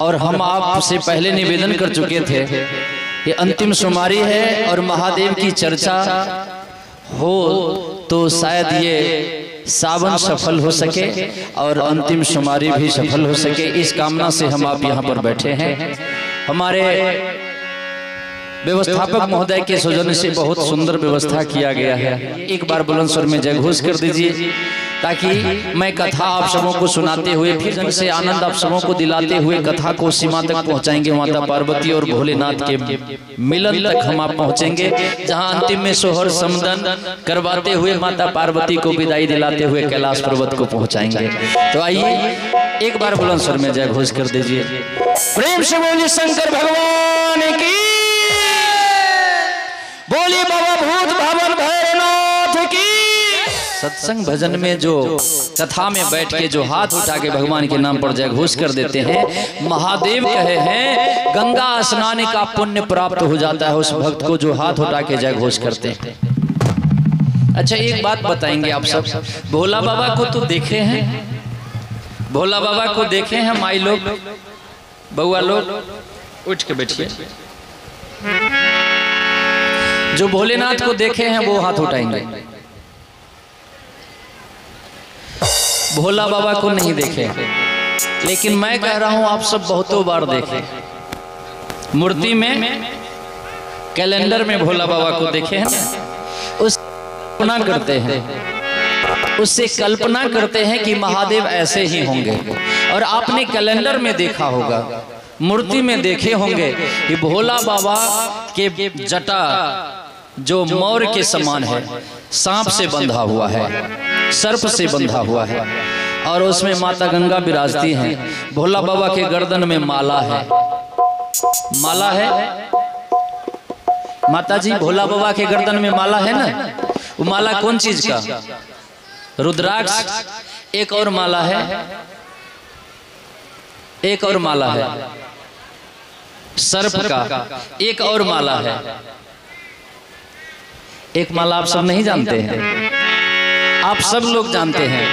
और हम आपसे पहले निवेदन कर चुके थे, ये अंतिम सोमवारी है और महादेव की चर्चा हो तो शायद ये सावन सफल हो सके और अंतिम सोमवारी भी सफल हो सके। इस कामना से हम आप यहाँ पर बैठे हैं। हमारे व्यवस्थापक महोदय के सौजन्य से बहुत सुंदर व्यवस्था किया गया है। एक बार बुलंद स्वर में जय घोष कर दीजिए ताकि मैं कथा आप सबों को सुनाते हुए फिर जन से आनंद आप सबों को दिलाते हुए कथा को सीमा तक पहुंचाएंगे। माता पार्वती और भोलेनाथ के मिलन तक हम आप पहुंचेंगे, जहां अंतिम में सोहर समदन करवाते हुए माता पार्वती को विदाई दिलाते हुए कैलाश पर्वत को पहुंचाएंगे। तो आइए एक बार बुलंद स्वर में जय घोष कर दीजिए। प्रेम से बोलिए शंकर भगवान की, बोलिए बाबा भूत भावन भैरवनाथ की। सत्संग भजन में जो कथा में बैठ के जो हाथ उठा के भगवान के नाम पर जय घोष कर देते हैं, महादेव कहे हैं गंगा स्नान का पुण्य प्राप्त हो जाता है उस भक्त को जो हाथ उठा के जय घोष करते हैं। अच्छा एक बात बताएंगे आप सब, भोला बाबा को तो देखे हैं, भोला बाबा को देखे हैं माई लोग, बउआ लोग उठ के बैठिए। जो भोलेनाथ को देखे हैं वो हाथ उठाएंगे, भोला बाबा को नहीं देखे। लेकिन मैं कह रहा हूं आप सब बहुतों बार देखे, मूर्ति में कैलेंडर में भोला बाबा को देखे हैं, उस कल्पना करते हैं, उससे कल्पना करते हैं कि महादेव ऐसे ही होंगे। और आपने कैलेंडर में देखा होगा, मूर्ति में देखे होंगे कि भोला बाबा के जटा जो मोर के समान है, सांप से बंधा हुआ है, सर्प से बंधा हुआ है, और उसमें माता गंगा विराजती हैं। भोला बाबा के गर्दन में माला है, माला है माता जी, भोला बाबा के गर्दन में माला है ना। वो माला कौन चीज का? रुद्राक्ष। एक और माला है, एक और माला है सर्प का, एक और माला है। एक माला आप सब नहीं जानते हैं, आप सब लोग जानते हैं।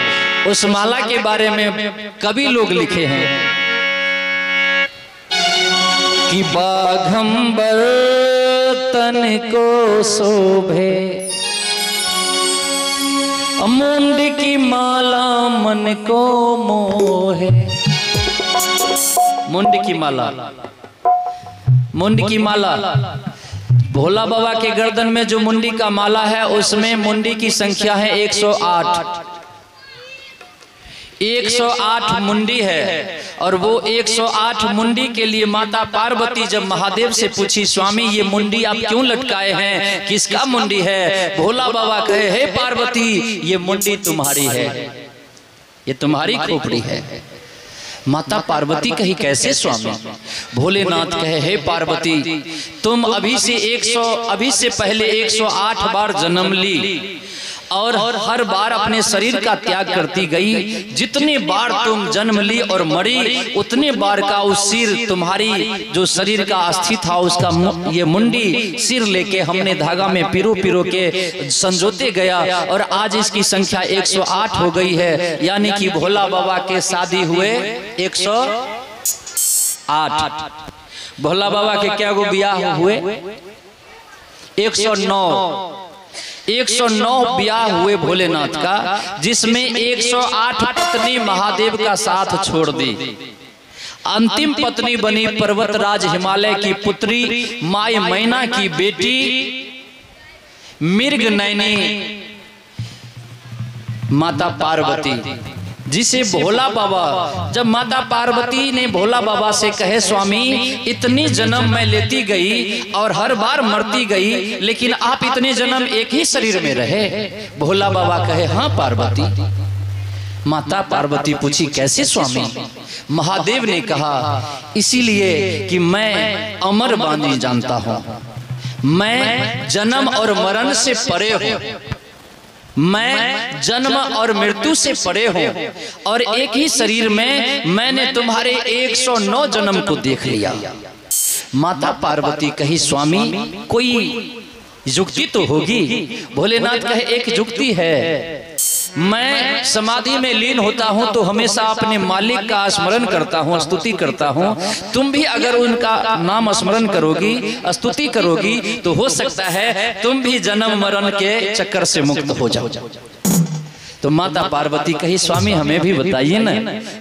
उस माला के बारे में कवि लोग लिखे हैं कि बाघंबर तन को शोभे, मुंड की माला मन को मोहे। मुंड की माला, मुंड की माला, भोला बाबा के गर्दन में जो मुंडी का माला है उसमें मुंडी की संख्या है 108। 108 मुंडी है। और वो 108 मुंडी के लिए माता पार्वती जब महादेव से पूछी, स्वामी ये मुंडी आप क्यों लटकाए हैं, किसका मुंडी है? भोला बाबा कहे, हे पार्वती ये मुंडी तुम्हारी है, ये तुम्हारी खोपड़ी है। माता पार्वती कही, कैसे स्वामी? भोलेनाथ कहे, हे पार्वती तुम अभी से पहले 108 बार जन्म ली और हर बार अपने शरीर का त्याग करती गई। जितने बार तुम जन्म ली और मरी, उतने बार का उस सिर तुम्हारी जो शरीर का अस्थि था उसका ये मुंडी सिर लेके हमने धागा में पिरो पिरो के संजोते गया और आज इसकी संख्या 108 हो गई है। यानी कि भोला बाबा के शादी हुए 108। भोला बाबा के क्या गो ब्याह हुए? 109 ब्याह हुए भोलेनाथ का, जिसमें 108 पत्नी महादेव का साथ छोड़ दी। अंतिम पत्नी बनी पर्वतराज हिमालय की पुत्री माई मैना की बेटी मृग नैनी माता पार्वती, जिसे भोला बाबा, जब माता पार्वती ने भोला बाबा से कहे, स्वामी इतनी जन्म मैं लेती गई और हर बार मरती गई, लेकिन आप इतने जन्म एक ही शरीर में रहे। भोला बाबा कहे, हाँ पार्वती। माता पार्वती पूछी, कैसे स्वामी? महादेव ने कहा, इसीलिए कि मैं अमर वाणी जानता हूं, मैं जन्म और मरण से परे हूं, मैं जन्म और मृत्यु से परे हूं और एक ही शरीर में मैंने तुम्हारे 109 जन्म को देख लिया। माता पार्वती कही, स्वामी कोई युक्ति तो होगी। भोलेनाथ कहे, एक युक्ति है, मैं समाधि में लीन होता हूं तो हमेशा अपने मालिक का स्मरण करता हूं, स्तुति करता हूं। तुम भी अगर उनका नाम स्मरण करोगी, स्तुति करोगी, तो हो सकता है तुम भी जन्म मरण के चक्कर से मुक्त हो जाओ। तो माता पार्वती कही स्वामी हमें भी बताइए ना।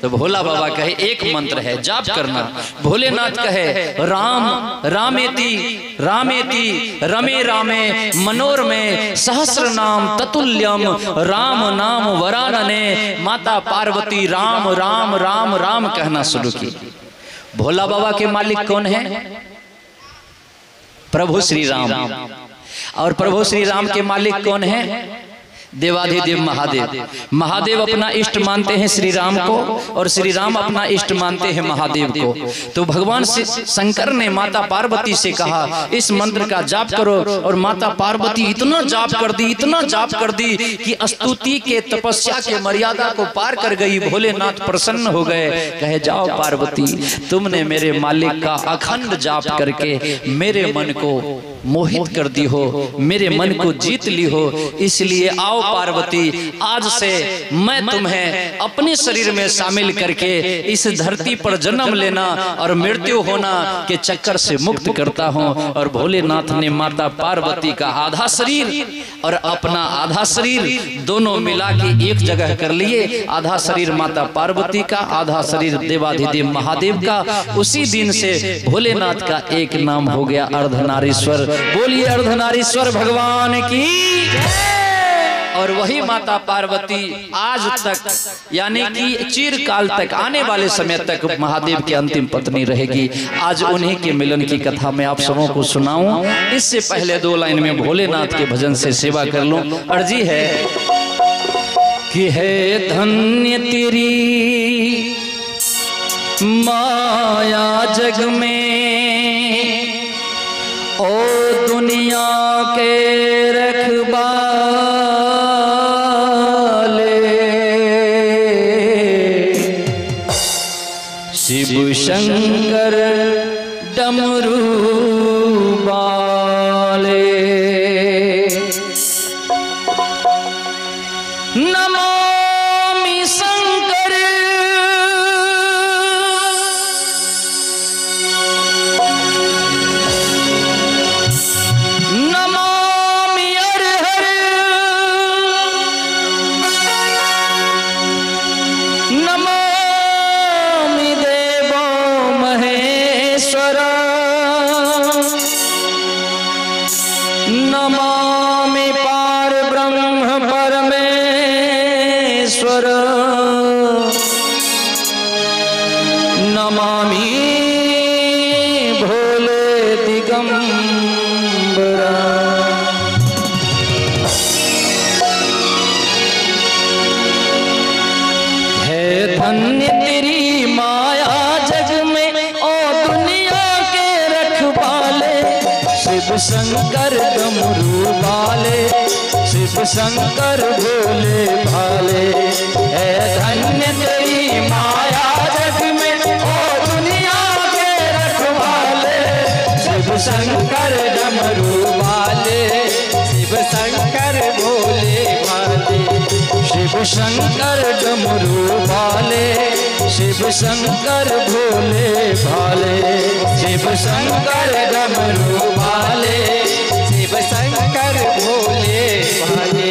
तो भोला बाबा कहे एक मंत्र है, जाप करना। भोलेनाथ कहे राम रामेति रामेति रमे रामे मनोरमे सहस्र नाम ततुल्यम राम नाम वरानने। माता पार्वती राम राम राम राम कहना शुरू की। भोला बाबा के मालिक कौन है? प्रभु श्री राम। और प्रभु श्री राम के मालिक कौन है? देवाधिदेव महादेव। महादेव अपना इष्ट मानते हैं श्री राम को और श्री राम अपना इष्ट मानते हैं महादेव को। तो भगवान शंकर ने माता पार्वती से कहा इस मंत्र का जाप करो। और माता पार्वती इतना जाप कर दी, इतना जाप कर दी कि स्तुति के तपस्या के मर्यादा को पार कर गई। भोलेनाथ प्रसन्न हो गए, कहे जाओ पार्वती, तुमने मेरे मालिक का अखंड जाप करके मेरे मन को मोहित कर दी हो, मेरे मन को जीत ली हो। इसलिए आओ पार्वती, आज से मैं तुम्हें अपने शरीर में शामिल करके इस धरती पर जन्म लेना और मृत्यु होना के चक्कर से मुक्त करता हूं। और भोलेनाथ ने माता पार्वती का आधा शरीर और अपना आधा शरीर दोनों मिला के एक जगह कर लिए। आधा शरीर माता पार्वती का, आधा शरीर देवाधिदेव महादेव का। उसी दिन से भोलेनाथ का एक नाम हो गया अर्धनारीश्वर। बोलिए अर्धनारीश्वर भगवान की। और वही माता पार्वती आज तक यानी कि चिरकाल तक, आने वाले समय तक महादेव की अंतिम पत्नी रहेगी। आज उन्हीं के मिलन की कथा मैं आप सबों को सुनाऊं। इससे पहले 2 लाइन में भोलेनाथ के भजन से सेवा कर लूं। अर्जी है कि है धन्य तेरी माया जग में, ओ दुनिया के रखवाले, शिव शंकर डमरू वाले। नमामि शंकर नमामि हर हर, नमामि देवो महेश्वर, नमामि पार ब्रह्म परमेश्वर, नमामि भोले दिगंबरा। है धन्य तेरी माया जग में, ओ दुनिया के रखवाले, शिव शंकर डमरू वाले, शिव शंकर भोले भाले। है धन्य तेरी माया जग में, ओ दुनिया के रखवाले, शिव शंकर डमरू वाले, शिव शंकर भोले भाले। शिव शंकर डमरू वाले, शिव शंकर भोले भाले, शिव शंकर डमरू वाले, शिव शंकर भोले भाले।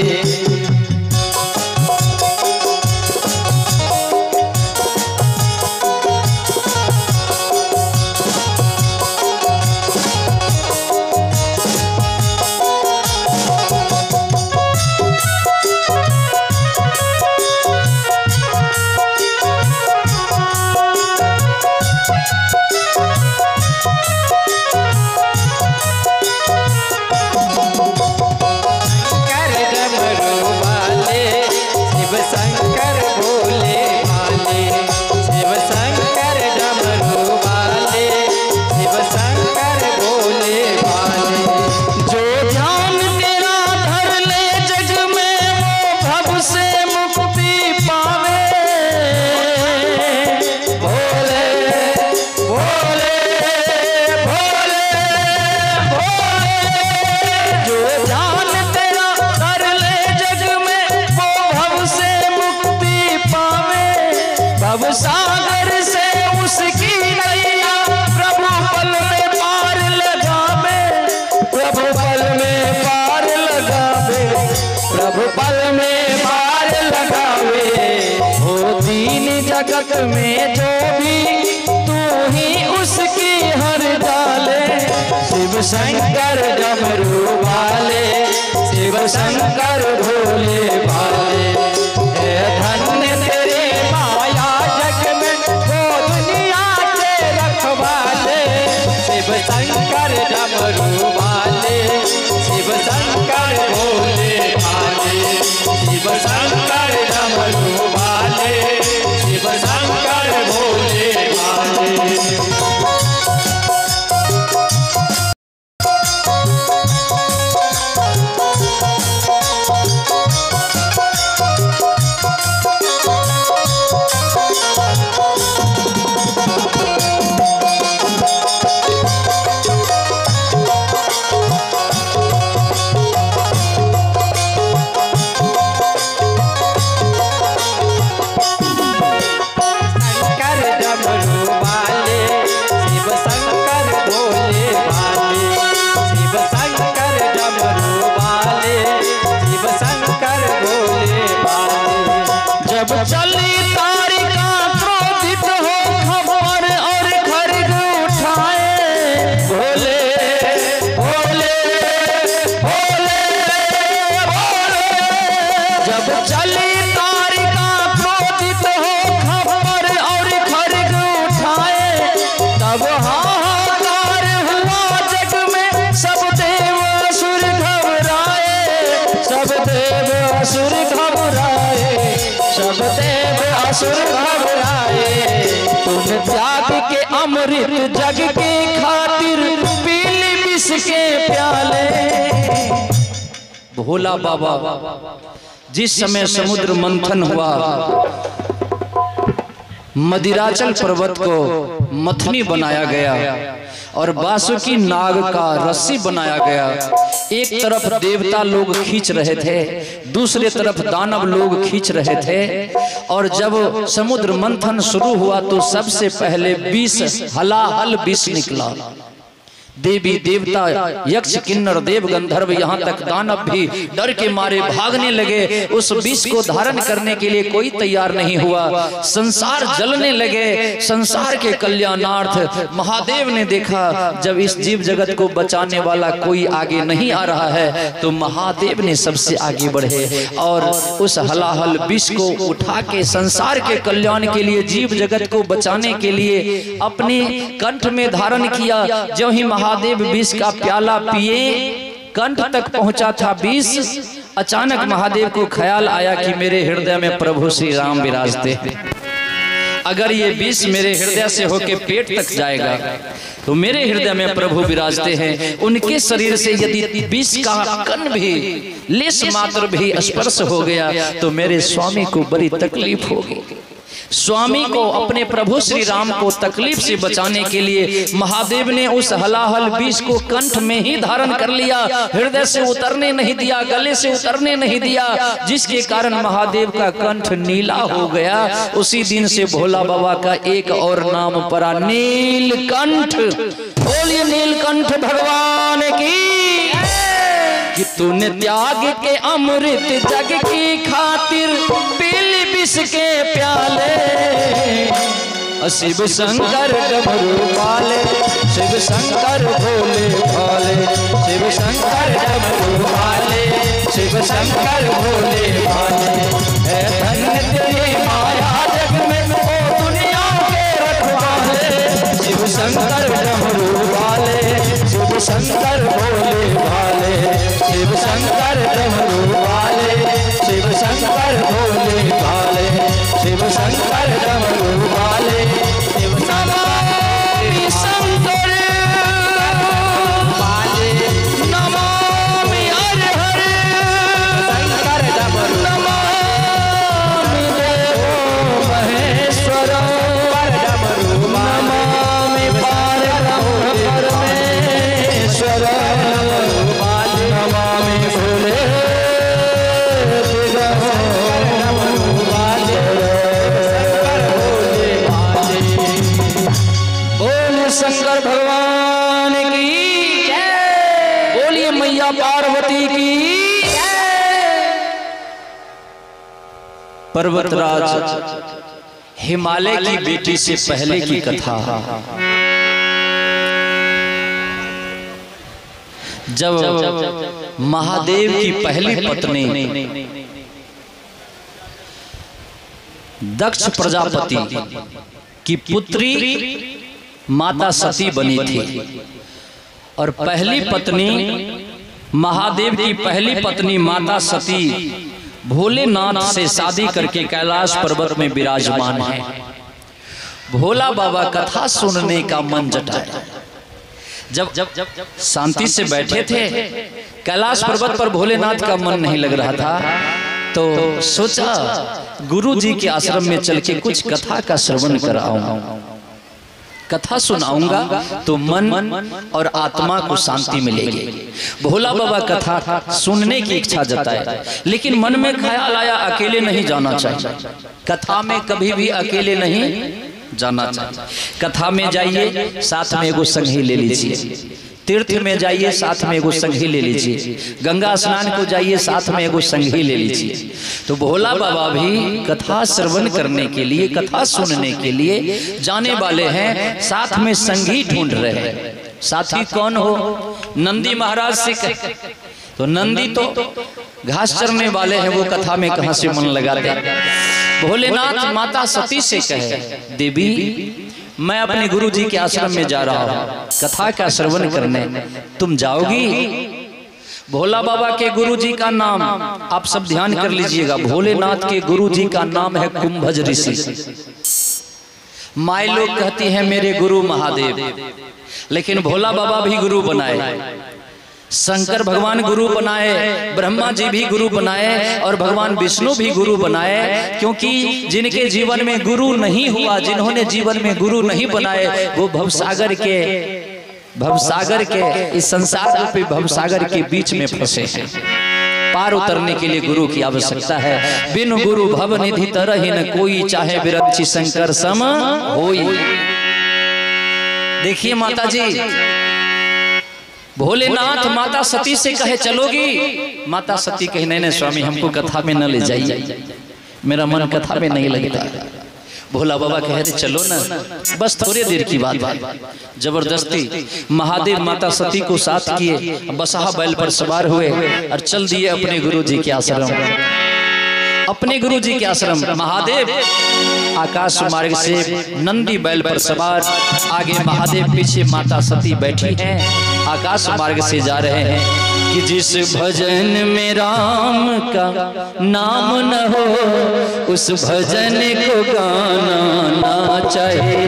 में जो भी तू ही उसकी हर डाले। शिव शंकर डमरू वाले, शिव शंकर भोले भाले। धन्य तेरे माया जग में वो दुनिया के रखवाले। शिव शंकर डमरू वाले, शिव शंकर भोले भाले। शिव शंकर डमरू वाले, शिव शंकर भोले भाले। जब चली तारिका क्रोधित हो खबर और खरग उठाए। भोले भोले भोले भोले। जब चली तारिका क्रोधित हो खबर और खरग उठाए। तब हाहाकार हुआ जग में, सब देव असुर घबराए। सब देव असुर घबराए, सब देव असुर घबराए। तुम त्याग के अमृत जग के खातिर पीली विष के प्याले। भोला बाबा जिस समय समुद्र मंथन हुआ, मदिराचल पर्वत को मथनी बनाया गया और बासुकी नाग का रस्सी बनाया गया। एक तरफ देवता लोग खींच रहे थे, दूसरे तरफ दानव लोग खींच रहे थे। और जब समुद्र मंथन शुरू हुआ तो सबसे पहले विष, हलाहल विष निकला। देवी देवता यक्ष किन्नर देव गंधर्व यहाँ तक दानव भी डर के मारे भागने लगे। उस विष को धारण करने के लिए कोई तैयार नहीं हुआ। संसार जलने लगे। संसार के कल्याणार्थ महादेव ने देखा जब इस जीव जगत को बचाने वाला कोई आगे नहीं आ रहा है, तो महादेव ने सबसे आगे बढ़े और उस हलाहल विष को उठा के संसार के कल्याण के लिए, जीव जगत को बचाने के लिए अपने कंठ में धारण किया। जो ही महादेव विष का प्याला पिए, कंठ तक पहुंचा था विष, अचानक महादेव को ख्याल आया कि मेरे हृदय में प्रभु श्री राम विराजते हैं। अगर ये विष मेरे हृदय से होके पेट तक जाएगा तो मेरे हृदय में प्रभु विराजते हैं। उनके शरीर से यदि विष का कण भी, लेश मात्र भी स्पर्श हो गया तो मेरे स्वामी को बड़ी तकलीफ होगी। स्वामी को, अपने प्रभु श्री राम को तकलीफ से बचाने के लिए महादेव ने उस हलाहल विष को कंठ में ही धारण कर लिया। हृदय से उतरने नहीं दिया, गले से उतरने नहीं दिया, जिसके कारण महादेव का कंठ नीला हो गया। उसी दिन से भोला बाबा का एक और नाम पड़ा, नीलकंठ। बोलिए नीलकंठ भगवान की। कि तूने त्याग के अमृत जग की खातिर पीली विष के प्याले। शिव शंकर डमरू वाले, शिव शंकर भोले भाले। शिव शंकर डमरू वाले, शिव शंकर भोले भाले। धन्य तेरी माया जग में ओ दुनिया के रखवाले। शिव शंकर डमरू वाले, शिव शंकर भोले भाले। शिव शंकर डमरू वाले, शिव शंकर भोले भाले। शिव शंकर डमरू वाले, शिव नमामि शंकर वाले। नमामि हर हर शंकर डमरू। नमामि देवो महेश्वर डमरू। नमामि पारब्रह्म परमेश्वर। नमामि भोले शंकर भगवान की जय। बोलिए मैया पार्वती की जय। पर्वतराज हिमालय की बेटी से पहले की कथा। जब महादेव की पहली पत्नी दक्ष प्रजापति की पुत्री माता सती बनी थी, और पहली पत्नी महादेव की पहली पत्नी माता सती भोलेनाथ से शादी करके कैलाश पर्वत में विराजमान है। भोला बाबा कथा सुनने का मन जटाया। जब शांति से बैठे थे कैलाश पर्वत पर, भोलेनाथ का मन नहीं लग रहा था, तो सोचा गुरु जी के आश्रम में चल के कुछ कथा का श्रवण कराऊंगा, कथा सुनाऊंगा तो मन और आत्मा को शांति मिलेगी। भोला बाबा कथा सुनने की इच्छा जताए, लेकिन मन में ख्याल आया अकेले नहीं जाना चाहिए, कथा में कभी भी अकेले नहीं जाना चाहिए। कथा में जाइए साथ में एगो संगी ले लीजिए, तीर्थ में जाइए साथ में एगो संगी ले लीजिए, गंगा स्नान को जाइए साथ में एगो संगी ले लीजिए। तो भोला बाबा भी कथा श्रवण करने के लिए, कथा सुनने के लिए जाने वाले हैं, साथ में संगी ढूंढ रहे हैं। साथी कौन हो? नंदी महाराज से कहे तो नंदी तो घास चरने वाले हैं, वो कथा में कहां से मन लगाते। भोलेनाथ माता सती से कहे, देवी मैं अपने गुरु जी के आश्रम में जा रहा हूँ कथा का श्रवण करने, तुम जाओगी? भोला बाबा के गुरु जी का नाम आप सब ध्यान कर लीजिएगा, भोलेनाथ के गुरु जी का नाम है कुंभज ऋषि। माई लोग कहती हैं मेरे गुरु महादेव, लेकिन भोला बाबा भी गुरु बनाए, शंकर भगवान गुरु बनाए, ब्रह्मा जी भी गुरु बनाए, और भगवान विष्णु भी गुरु बनाए। क्योंकि जिनके जीवन में गुरु नहीं हुआ, जिन्होंने जीवन में गुरु नहीं बनाए, वो भवसागर के इस संसार रूपी भवसागर के बीच में फंसे हैं। पार उतरने के लिए गुरु की आवश्यकता है। बिन गुरु भव निधि तरहि न कोई, चाहे बिरंची शंकर सम होई। देखिए माता जी, भोलेनाथ माता सती से कहे चलोगी? माता सती कहे नहीं नहीं स्वामी, हमको कथा में न ले जाइए, मेरा मन कथा में नहीं लगता। भोला बाबा कह रहे चलो ना, बस थोड़ी देर की बात है। जबरदस्ती महादेव माता सती को साथ किए, बसहा बैल पर सवार हुए और चल दिए अपने गुरु जी के आश्रम। अपने गुरु जी के आश्रम महादेव आकाश मार्ग से नंदी बैल पर सवार, आगे महादेव, पीछे माता सती बैठी हैं, आकाश मार्ग से जा रहे हैं। कि जिस भजन में राम का नाम न हो, उस भजन को गाना ना चाहिए।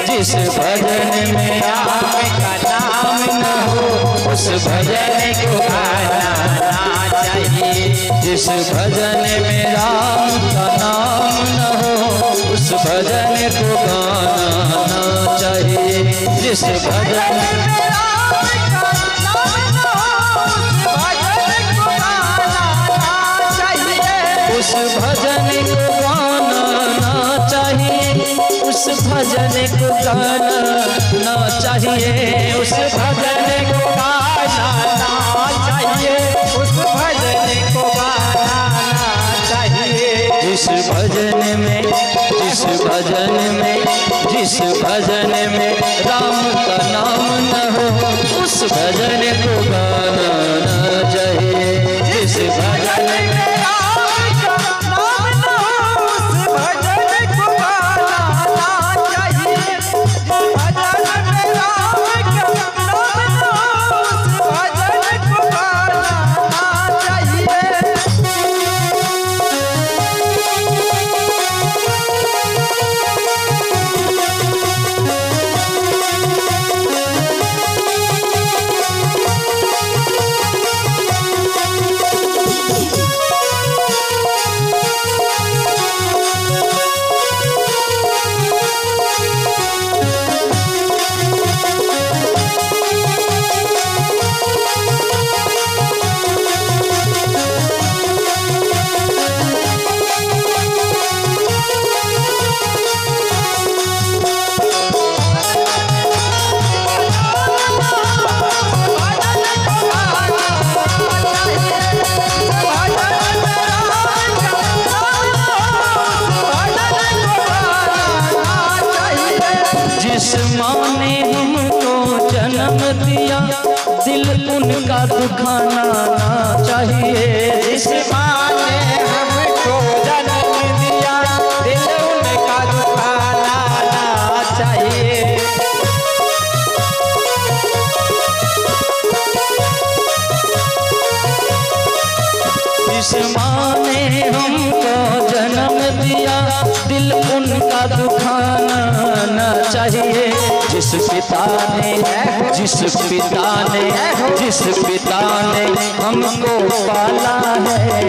जिस भजन में राम का नाम न हो, उस भजन को गाना ना चाहिए। जिस भजन में राम का नाम न हो, उस भजन को गाना ना चाहिए। जिस भजन में उस भजन को गाना ना चाहिए, उस भजन को गाना ना चाहिए, उस भजन को गाना ना चाहिए, उस भजन को गाना ना चाहिए। जिस भजन में राम का नाम न हो, उस भजन को गाना ना चाहिए। जिस भजन में माँ ने हमको जन्म दिया, दिल उनका दुखाना ना चाहिए। जिस माँ ने हमको जन्म दिया, दिल उनका दुखाना ना चाहिए। जिस माँ ने हमको जन्म दिया, दिल उनका दुखाना ना चाहिए। जिस पिता ने हमको पाला है,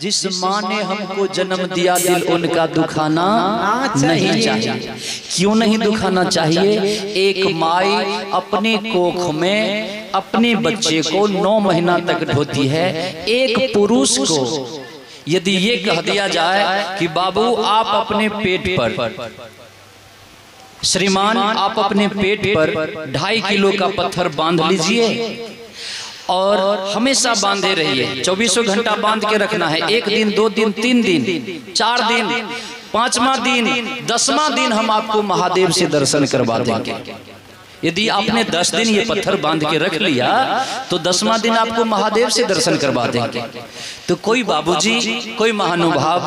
जिस माँ ने हमको जन्म दिया, दिल उनका दुखाना नहीं चाहिए। क्यों नहीं दुखाना चाहिए? एक माई अपने कोख में अपने बच्चे को 9 महीना तक ढोती है। एक पुरुष को यदि ये कह दिया जाए कि बाबू आप अपने पेट पर, श्रीमान आप अपने पेट पर 2.5 किलो का पत्थर बांध लीजिए और हमेशा बांधे रहिए, 24 घंटा बांध के रखना है। 1 दिन 2 दिन 3 दिन 4 दिन 5वां दिन 10वां दिन हम आपको महादेव से दर्शन करवा देंगे। यदि आपने 10 दिन ये पत्थर बांध के रख लिया तो 10वां दिन आपको महादेव से दर्शन करवा देंगे। तो कोई बाबूजी, कोई महानुभाव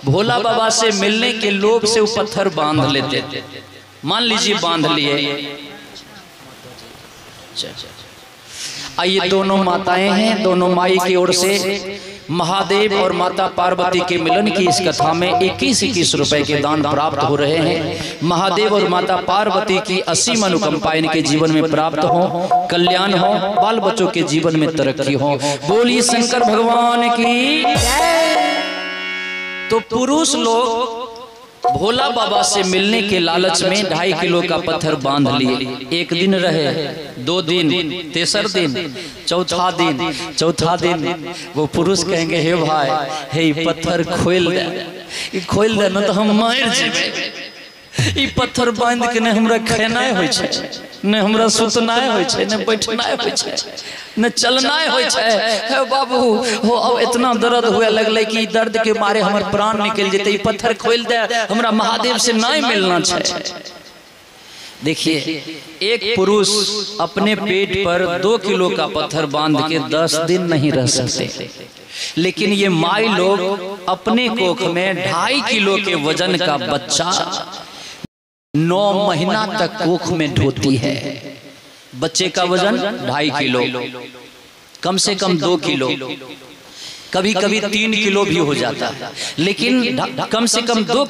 भोला बाबा से मिलने के लोभ से वो पत्थर बांध लेते। मान लीजिए बांध लिए। आइए दोनों माताएं हैं, दोनों माई की ओर से महादेव और माता पार्वती के मिलन की इस कथा में 21-21 रुपए के दान प्राप्त हो रहे हैं। महादेव और माता पार्वती की असीम अनुकंपा इनके जीवन में प्राप्त हो, कल्याण हो, बाल बच्चों के जीवन में तरक्की हो। बोलिए शंकर भगवान की। तो पुरुष लोग भोला बाबा से मिलने के लालच में 2.5 किलो का पत्थर बांध लिए। 1 दिन रहे, 2 दिन, 3 दिन, चौथा दिन वो पुरुष कहेंगे हे भाई, हे पत्थर खोल दे न तो हम मार जेबे। ई पत्थर बांध के न हमरा खेनाय होय छै, न हमरा सुतनाय होय छै, न बैठनाय होय छै, न चलनाय होय छै। हे बाबू हो अब इतना दर्द हुए लगले कि दर्द के मारे हमर प्राण निकल जेते। ई पत्थर खोल दे, हमरा महादेव से नहीं मिलना छै। देखिए एक पुरुष अपने पेट पर 2 किलो का पत्थर बांध के 10 दिन नहीं रह सकते, लेकिन ये माई लोग अपने कोख में 2.5 किलो के वजन का बच्चा 9 महीना तक कोख में ढोती है। बच्चे का वजन 2.5 किलो, कम से कम 2 किलो, कभी कभी 3 किलो भी हो जाता है, लेकिन कम से कम 2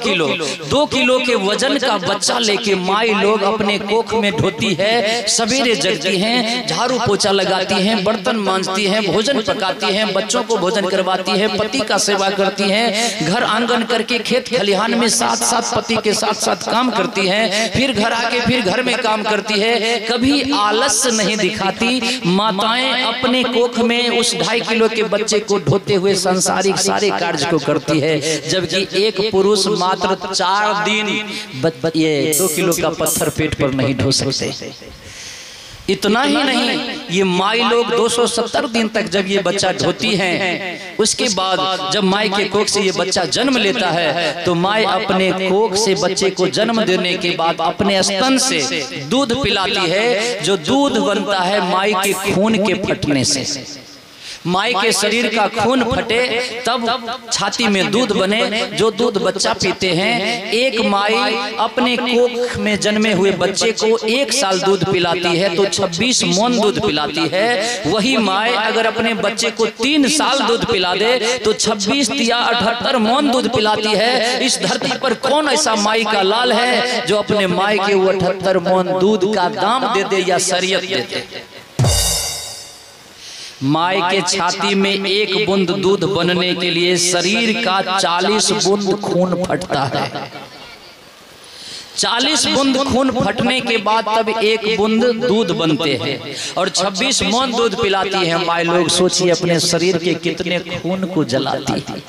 किलो के वजन का बच्चा लेके माई लोग अपने कोख में ढोती है। सवेरे जगती हैं, झाड़ू पोछा लगाती हैं, बर्तन मांजती हैं, भोजन पकाती हैं, बच्चों को भोजन करवाती है, पति का सेवा करती हैं, घर आंगन करके खेत खलिहान में साथ पति के साथ काम करती हैं, फिर घर आके फिर घर में काम करती है। कभी आलस्य नहीं दिखाती। माताएं अपने कोख में उस 2.5 किलो के बच्चे को ढोते हुए सांसारिक सारे कार्य को करती है, जबकि एक पुरुष मात्र 4 दिन ये 2 किलो का पत्थर पेट पर नहीं ढो सकते। इतना ही नहीं, ये माई लोग 270 दिन तक जब ये बच्चा ढोती हैं, उसके बाद जब माई के कोख से ये बच्चा जन्म लेता है तो माई अपने कोख से बच्चे को जन्म देने के बाद अपने स्तन से दूध पिलाती है। जो दूध बनता है माई के खून के फटने से। माई के शरीर का खून फटे तब छाती में दूध बने, जो दूध बच्चा पीते हैं। एक माई अपने कोख में जन्मे हुए बच्चे को 1 साल दूध पिलाती है तो 26 मन दूध पिलाती है। वही माई अगर अपने बच्चे को 3 साल दूध पिला दे तो 26 या 78 मन दूध पिलाती है। इस धरती पर कौन ऐसा माई का लाल है जो अपने माई के 78 मन दूध का दाम दे दे या शरीयत दे दे। माई के छाती में 1 बूंद दूध बनने के लिए शरीर का 40 बूंद खून फटता है। 40 बूंद खून फटने के बाद तब 1 बूंद दूध बनते हैं और 26 मन दूध पिलाती है माई लोग। सोचिए अपने शरीर के कितने खून को जलाती है,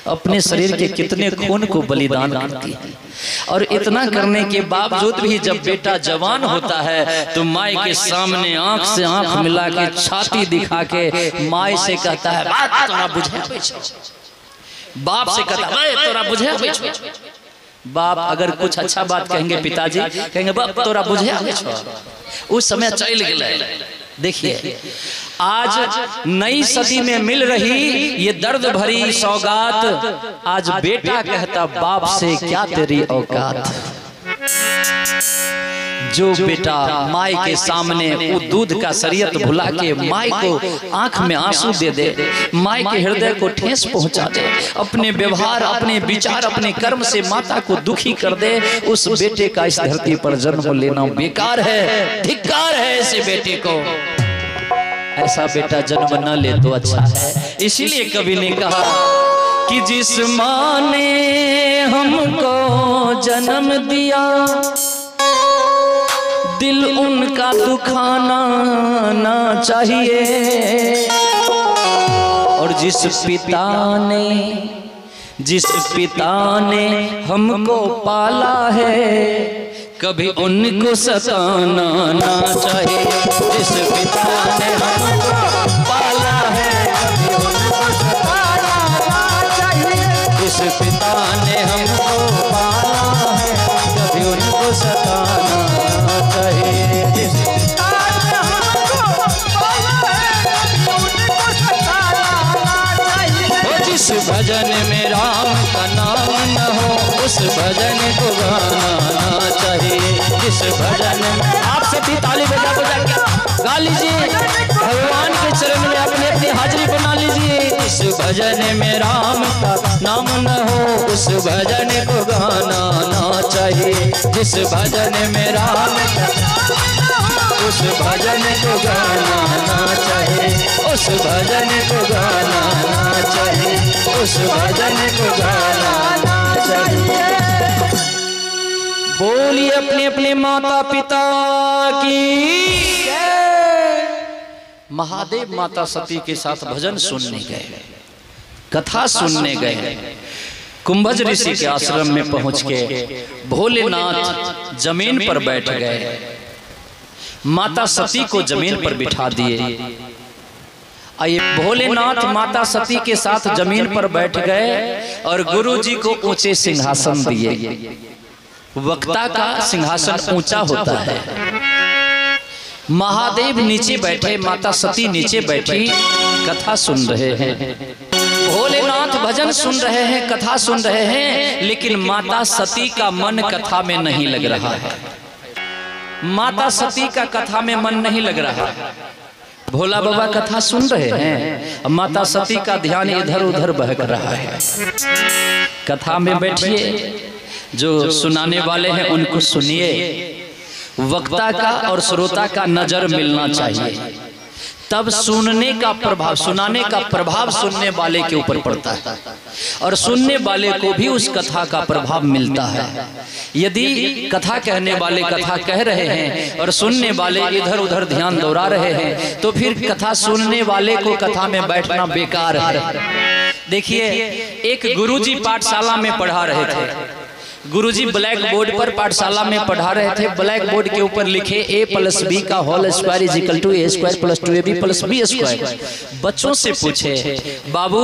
अपने शरीर के कितने खून को बलिदान करती है। और इतना करने के बावजूद भी जब बेटा जवान होता है तो माई के सामने आंख से आंख मिला के छाती दिखा के माई से कहता है तोरा बुझे, बाप से कहता है तोरा बुझे, बाप अगर कुछ अच्छा बात कहेंगे पिताजी कहेंगे बाप तोरा बुझे आगे छो उस समय चल गए। देखिए आज नई सदी में मिल रही ये दर्द भरी सौगात, आज बेटा कहता बाप से क्या तेरी औकात। जो बेटा माई के सामने वो दूध का शरीयत भुला के माई को आंख में आंसू दे दे, माई के हृदय को ठेस पहुंचा दे, अपने व्यवहार अपने विचार अपने कर्म से माता को दुखी कर दे, उस बेटे का इस धरती पर जन्म लेना बेकार है, धिक्कार है ऐसे बेटे को। ऐसा बेटा जन्म न ले तो अच्छा है। इसीलिए कवि ने कहा कि जिस माँ ने हमको जन्म दिया दिल उनका दुखाना ना चाहिए, और जिस पिता ने हमको पाला है कभी उनको सताना ना चाहिए। जिस पिता ने हमको पाला है कभी उनको सताना ना चाहिए। जिस पिता ने हमको पाला है कभी उनको सताना ना चाहिए। जिस पिता ने हमको पाला है कभी उनको सताना ना चाहिए। जिस भजन में राम का नाम न हो उस भजन को गाना ना चाहिए। जिस भजन में आप सभी ताली बजा बजा के गा लीजिए, भगवान के चरण में अपने अपनी हाजिरी बना लीजिए। इस भजन में राम का नाम न हो उस भजन को गाना ना चाहिए। जिस भजन में राम का उस भजन को गाना ना चाहिए। उस भजन को गाना ना चाहिए। उस भजन को गाना ना चाहिए। बोलिए अपने अपने माता पिता की। महादेव माता सती के साथ भजन सुनने गए, कथा सुनने गए। कुंभज ऋषि के आश्रम में पहुंच के भोलेनाथ जमीन पर बैठ गए, माता सती को जमीन पर बिठा दिए। आइए भोलेनाथ माता सती के साथ जमीन पर बैठ गए और गुरुजी को ऊंचे सिंहासन दिए। वक्ता का सिंहासन ऊंचा होता है। महादेव नीचे बैठे, माता सती नीचे बैठी, कथा सुन रहे हैं। भोलेनाथ भजन सुन रहे हैं, कथा सुन रहे हैं, लेकिन माता सती का मन कथा में नहीं लग रहा है। माता सती का कथा में मन नहीं लग रहा। भोला बाबा कथा सुन रहे हैं, माता सती का ध्यान इधर उधर बहक रहा है। कथा में बैठिए, जो सुनाने वाले हैं उनको सुनिए। वक्ता का और श्रोता का नजर मिलना चाहिए, तब सुनने का प्रभाव, सुनाने का प्रभाव सुनने वाले के ऊपर पड़ता है और सुनने वाले को भी उस कथा का प्रभाव मिलता है। यदि कथा कहने वाले कथा कह रहे हैं और सुनने वाले इधर उधर ध्यान दौड़ा रहे हैं तो फिर कथा सुनने वाले को कथा में बैठना बेकार है। देखिए एक गुरुजी पाठशाला में पढ़ा रहे थे। गुरुजी ब्लैक बोर्ड पर पाठशाला में पढ़ा रहे थे। ब्लैक बोर्ड के ऊपर लिखे a+b का whole square is equal to a² + 2ab + b²। बच्चों से पूछे बाबू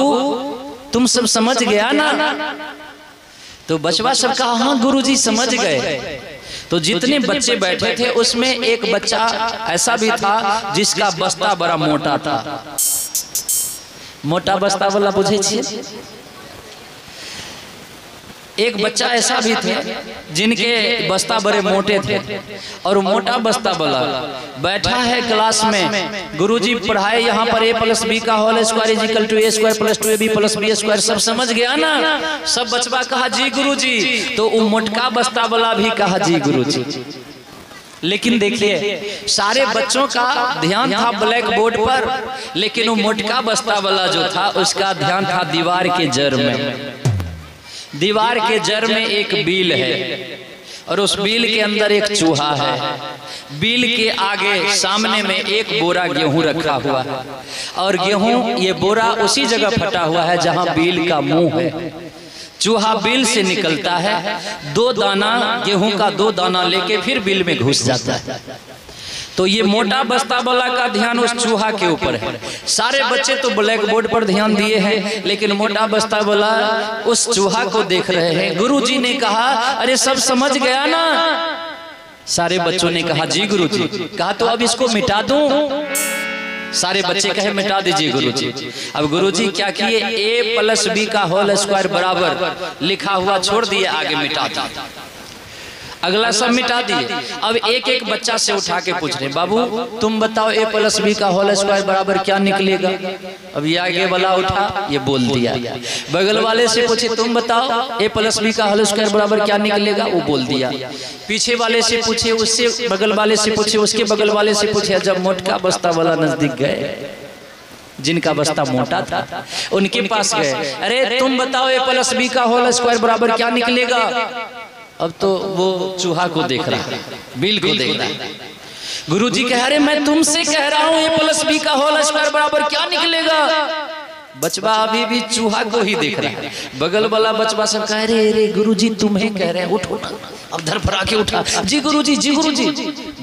तुम सब समझ गया ना? तो बचवा सब कहा हाँ गुरुजी समझ गए। तो जितने बच्चे बैठे थे उसमें एक बच्चा ऐसा भी था जिसका बस्ता बड़ा मोटा था। मोटा बस्ता वाला बुझे छिए? एक बच्चा ऐसा भी थे जिनके बस्ता बड़े मोटे थे और मोटा बस्ता वाला बैठा है क्लास में। गुरुजी पढ़ाए यहाँ पर a+b का whole square is equal to a² + 2ab + b²। सब समझ गया ना? सब बचवा कहा जी गुरुजी। तो वो मोटका बस्ता वाला भी कहा जी गुरुजी। लेकिन देखिए सारे बच्चों का ध्यान था ब्लैक बोर्ड पर, लेकिन वो मोटका बस्ता वाला जो था उसका ध्यान था दीवार के जड़ में। दीवार के जड़ में एक बील है और उस बील के अंदर एक चूहा है। बील के आगे सामने में एक बोरा गेहूं रखा हुआ है और गेहूं ये बोरा उसी जगह फटा हुआ है जहां बील का मुंह है। चूहा बील से निकलता है, 2 दाना गेहूं का 2 दाना लेके फिर बील में घुस जाता है। तो ये मोटा बस्ता वाला का ध्यान उस चूहा के ऊपर है। सारे बच्चे तो ब्लैक बोर्ड पर ध्यान दिए हैं, लेकिन मोटा बस्ता वाला उस चूहा को देख रहे हैं। गुरुजी ने कहा अरे सब समझ गया ना? सारे बच्चों ने कहा जी गुरुजी। कहा तो अब इसको मिटा दूं? सारे बच्चे कहे मिटा दीजिए गुरुजी। अब गुरुजी क्या किए, a+b का होल स्क्वायर बराबर लिखा हुआ छोड़ दिए, आगे मिटा दिया। अगला सब मिटा दिए। अब एक एक बच्चा से उठा के पूछ रहे बाबू तुम बताओ a+b का होल स्क्वायर बराबर क्या निकलेगा? अब ये आगे वाला उठा, ये बोल दिया। बगल वाले से पूछे तुम बताओ a+b का होल स्क्वायर बराबर क्या निकलेगा? वो बोल दिया। पीछे वाले से पूछे, उससे बगल वाले से पूछे, उसके बगल वाले से पूछे। जब मोटका बस्ता वाला नजदीक गए, जिनका बस्ता मोटा था उनके पास गए, अरे तुम बताओ a+b का होल स्क्वायर बराबर क्या निकलेगा? अब तो वो चूहा को देख रहा है, बिल को देख रहा है। गुरुजी कह रहे मैं तुमसे कह रहा हूं a+b का होल स्क्वायर बराबर क्या निकलेगा? बचवा अभी भी चूहा को ही देख रहा है। बगल वाला बचवा सब कह रहे अरे गुरुजी तुम्हें कह रहे हैं, उठो ना। अब धरफरा के उठा, जी गुरुजी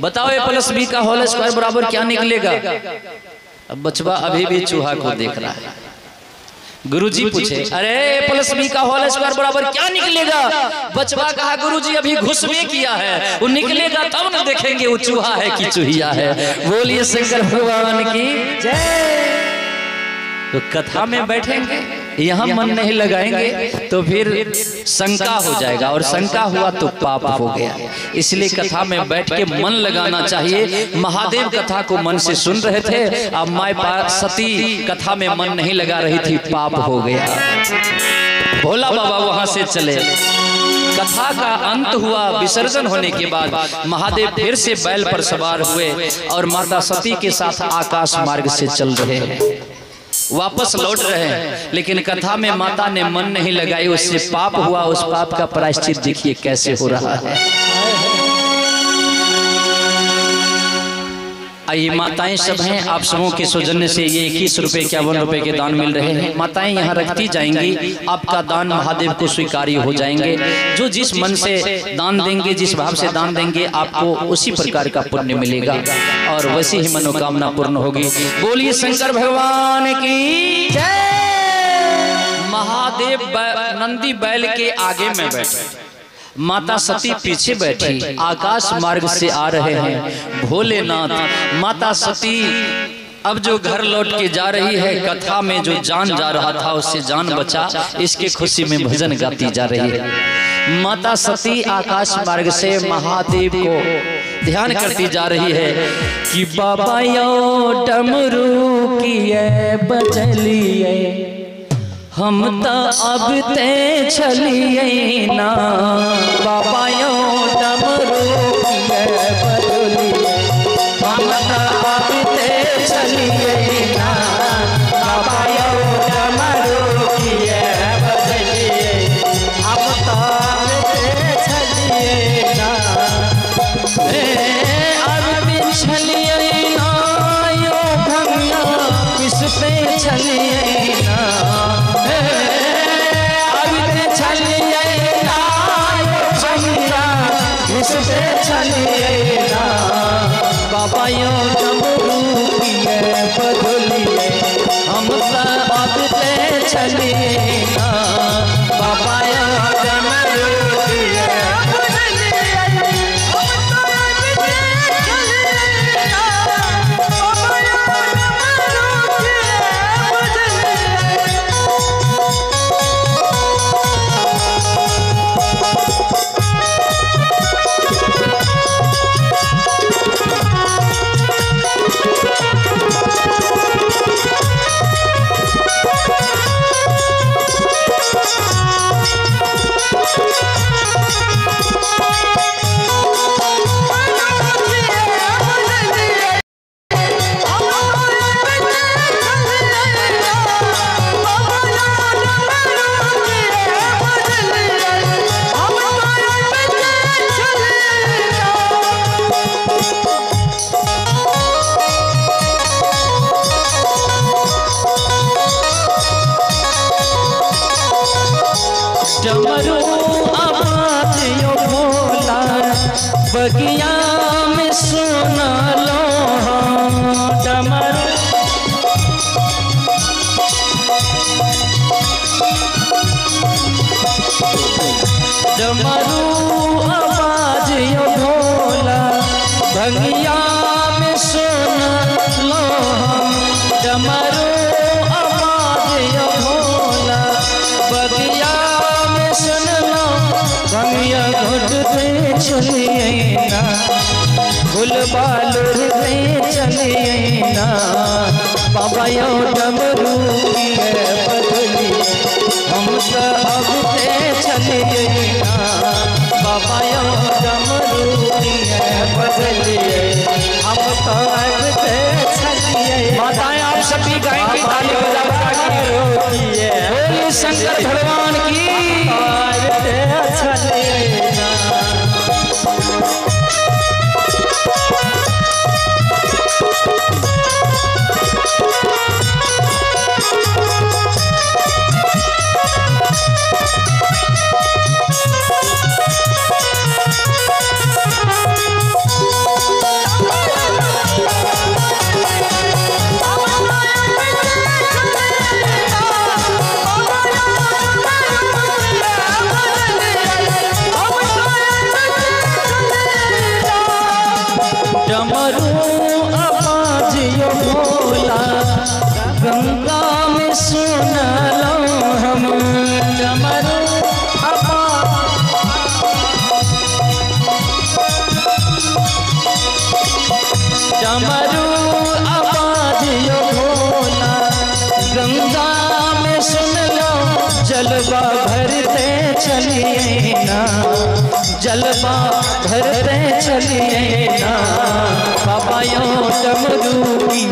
बताओ a+b का होल स्क्वायर बराबर क्या निकलेगा? अब बचवा अभी भी चूहा को देख रहा है। गुरुजी पूछे अरे a+b का होल स्क्वायर बराबर क्या निकलेगा? बचवा कहा गुरुजी अभी घुसवे किया है, वो निकलेगा तब ना देखेंगे वो चूहा है कि चूहिया है। बोलिए शंकर भगवान की जय। तो कथा में बैठेंगे, यहाँ मन नहीं लगाएंगे तो फिर शंका हो जाएगा, और शंका हुआ तो पाप हो गया। इसलिए कथा में बैठ के मन लगाना चाहिए। महादेव कथा को मन से सुन रहे थे, अब माय सती कथा में मन नहीं लगा रही थी, पाप हो गया। भोला बाबा वहां से चले। कथा का अंत हुआ। विसर्जन होने के बाद महादेव फिर से बैल पर सवार हुए और माता सती के साथ आकाश मार्ग से चल रहे हैं, वापस लौट रहे हैं। लेकिन कथा में माता ने मन नहीं लगाई, उससे पाप हुआ। उस पाप का प्रायश्चित देखिए कैसे हो रहा है। आइए माताएं सब हैं, आप सबों के सौजन्य से ये 21 रुपए 51 रुपए के दान मिल रहे हैं। माताएं यहाँ रखती जाएंगी, आपका दान महादेव को स्वीकार्य हो जाएंगे। जो जिस मन से दान देंगे, जिस भाव से दान देंगे, आपको उसी प्रकार का पुण्य मिलेगा और वैसी ही मनोकामना पूर्ण होगी। बोलिए शंकर भगवान की जय। महादेव नंदी बैल के आगे में बैठे, माता सती पीछे बैठी। आकाश मार्ग से आ रहे हैं भोलेनाथ। माता सती अब जो घर लौट के जा रही है, कथा में जो जान जा रहा था उससे जान बचा, इसके खुशी में भजन गाती जा रही है। माता सती आकाश मार्ग से महादेव को ध्यान करती जा रही है कि बाबा यो डमरू की बजलिए, हम तो अब ते चलिए ना। बाबा यो डमरू की बजलिए, हम तो अब ते चलिए ना। बाबा यो डमरू की बजलिए, हम तो अब ते चलिए ना। अब ते चलिए ना, यो भंगा किस पे चलिए ना। बाबा यो डमरू की बजलिए, हम सब अब ते चलिए ना। बाबा यो डमरू की बजलिए, हम सब अब ते चलिए ना। बाबा यो डमरू की बजलिए। भंगिया में सुन लो हम डमरू आवाज यो भोला, बगिया में सुन लो भंगिया घुटते चलिए ना, फूल बालूर पे चलिए ना, बाबा यो डमरू की बदली हम तो अब ते चलिए ना, बाबा यो डमरू की बदलिए हम तो अब ते चलिए। माताएं आप सभी गाएंगे ताली बजा बजा के, बोलिए शंकर भगवान की। अब ते चलिए ना। डमरू आवाज यो भोला, गंगा में सुन लो हम डमरू डमरू आवाज यो भोला, गंगा में सुन लो जलवा भरते चलिए ना, जलवा भरते चलिए ना, बाबा यो डमरू की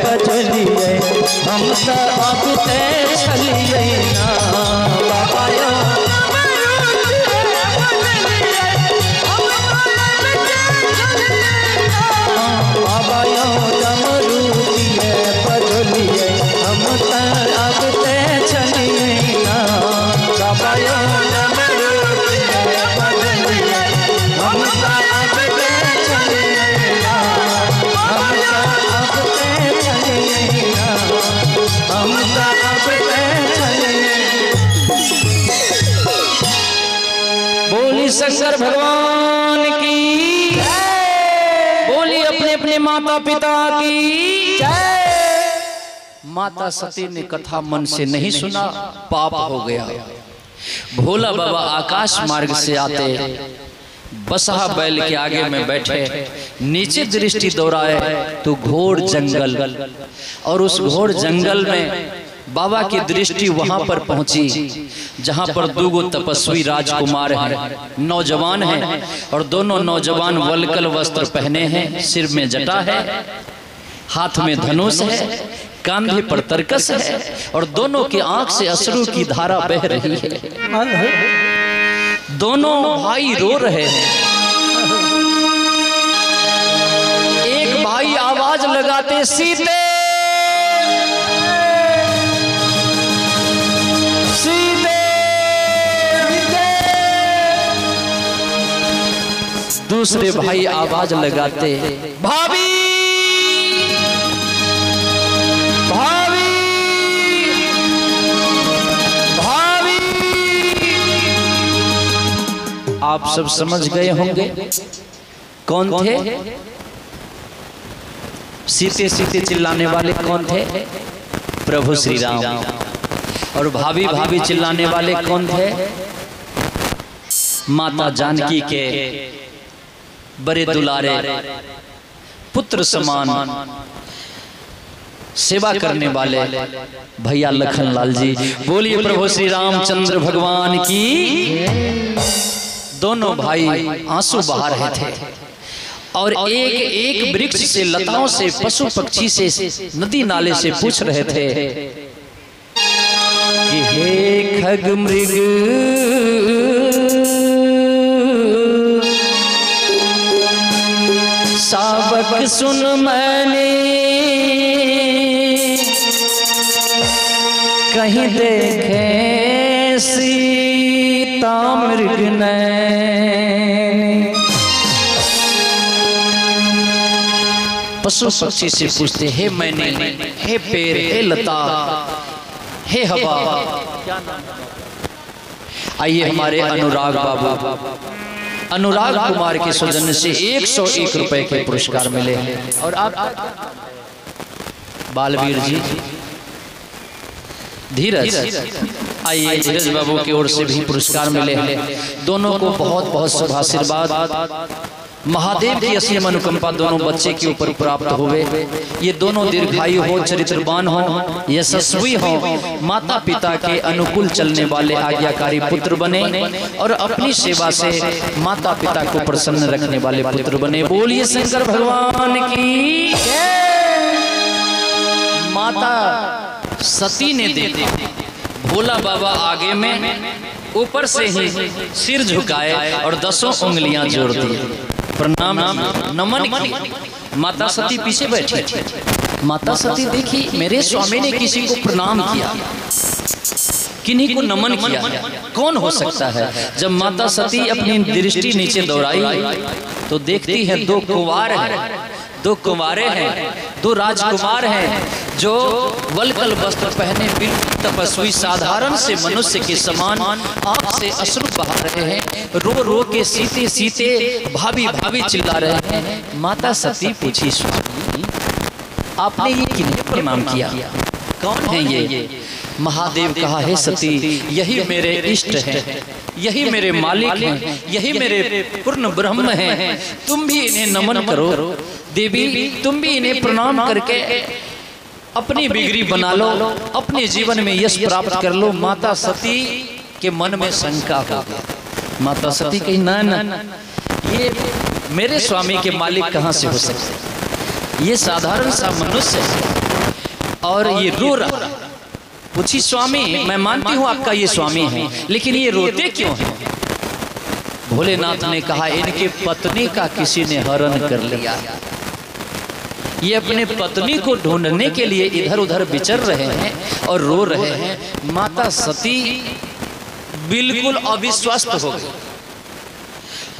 बजलिए हम तो अब ते चलिए ना, बाबा यो बाबा यो डमरू की बजलिए हम तो अब ते चलिए ना, बाबा यो डमरू की बजलिए हम तो अब ते चलिए ना, हम तो अब ते चलिए ना, हम तो अब ते चलिए। बोली शंकर भगवान की, बोली अपने अपने माता पिता की जय। माता सती ने कथा मन से नहीं सुना, पाप हो गया। भोला बाबा आकाश मार्ग से आते बसहा बैल के आगे में बैठे, नीचे दृष्टि दौड़ाए तो घोर जंगल, और उस घोर जंगल में बाबा की दृष्टि वहां पर पहुंची जहां पर दूगो तपस्वी राजकुमार हैं, नौजवान हैं, और दोनों नौजवान वलकल वस्त्र पहने हैं, सिर में जटा है, हाथ में धनुष है, कंधे पर तरकस है, और दोनों की आंख से अश्रु की धारा बह रही है। दोनों भाई रो रहे हैं। एक भाई आवाज लगाते सीते सीते, दूसरे भाई आवाज लगाते भाभी भाभी भाभी। आप सब समझ गए होंगे कौन थे? सीते सीते चिल्लाने वाले कौन थे? प्रभु श्री राम। और भाभी भाभी चिल्लाने वाले कौन थे? माता जानकी के बड़े दुलारे पुत्र समान सेवा करने वाले भैया लखनलाल जी। बोलिए प्रभु श्री रामचंद्र भगवान की। दोनों भाई आंसू बहा रहे थे और एक एक वृक्ष से, लताओं से, पशु पक्षी से, नदी नाले से पूछ रहे थे कि हे खग मृग सावक सुन मैंने कहीं देखे सीता मृग नैन। पशु पक्षी से पूछते हे मैंने, हे पेड़, हे लता, हे हवा। आइए हमारे अनुराग बाबू अनुराग कुमार के सौजन्य से 101 रुपए के पुरस्कार मिले हैं। और आप बालवीर जी धीरज, आइए धीरज बाबू की ओर से भी पुरस्कार मिले हैं। दोनों को बहुत बहुत शुभ आशीर्वाद, महादेव की असीम अनुकंपा दोनों बच्चे के ऊपर प्राप्त हुए। ये दोनों दीर्घायु हो, चरित्रवान हो, यशस्वी हो, माता पिता के अनुकूल चलने वाले आज्ञाकारी पुत्र बने और अपनी सेवा से माता पिता को प्रसन्न रखने वाले पुत्र बने। बोलिए शंकर भगवान की। माता सती ने देखा भोला बाबा आगे में ऊपर से ही सिर झुकाए और 10 उंगलियां जोड़ दी, प्रणाम नमन की। माता सती पीछे बैठी थी। माता सती देखी मेरे स्वामी ने किसी को प्रणाम किया, किन्हीं को नमन किया, कौन हो सकता है। जब माता सती अपनी दृष्टि नीचे दौड़ाई तो देखती है दो कुंवार हैं, दो कुंवारे हैं, दो राजकुमार हैं जो वलकल वस्त्र पहने बिल्कुल तपस्वी साधारण से मनुष्य के समान आंख से अश्रु बहा रहे हैं, रो रो के सीते सीते भाभी भाभी चिल्ला रहे हैं। माता सती पूछी, स्वामी आपने ये किन्हें प्रणाम किया, कौन है ये। महादेव कहा, है सती यही मेरे इष्ट हैं, यही मेरे मालिक हैं, यही मेरे पूर्ण ब्रह्म हैं, तुम भी इन्हें नमन करो। देवी तुम भी इन्हें प्रणाम करके अपनी बिगड़ी बना लो, अपने जीवन में यश प्राप्त कर लो। माता सती के मन में शंका हो गई। माता सती कही, ना ना, ये मेरे स्वामी के मालिक कहाँ से हो सकते, ये साधारण सा मनुष्य है और ये रो रहा। पूछी, स्वामी मैं मानती हूँ आपका ये स्वामी है, लेकिन ये रोते क्यों हैं। भोलेनाथ ने कहा, इनके पत्नी का किसी ने हरण कर लिया, ये अपने पत्नी को ढूंढने के लिए इधर उधर विचर रहे हैं और रो रहे हैं। माता सती बिल्कुल अविश्वस्त हो गई।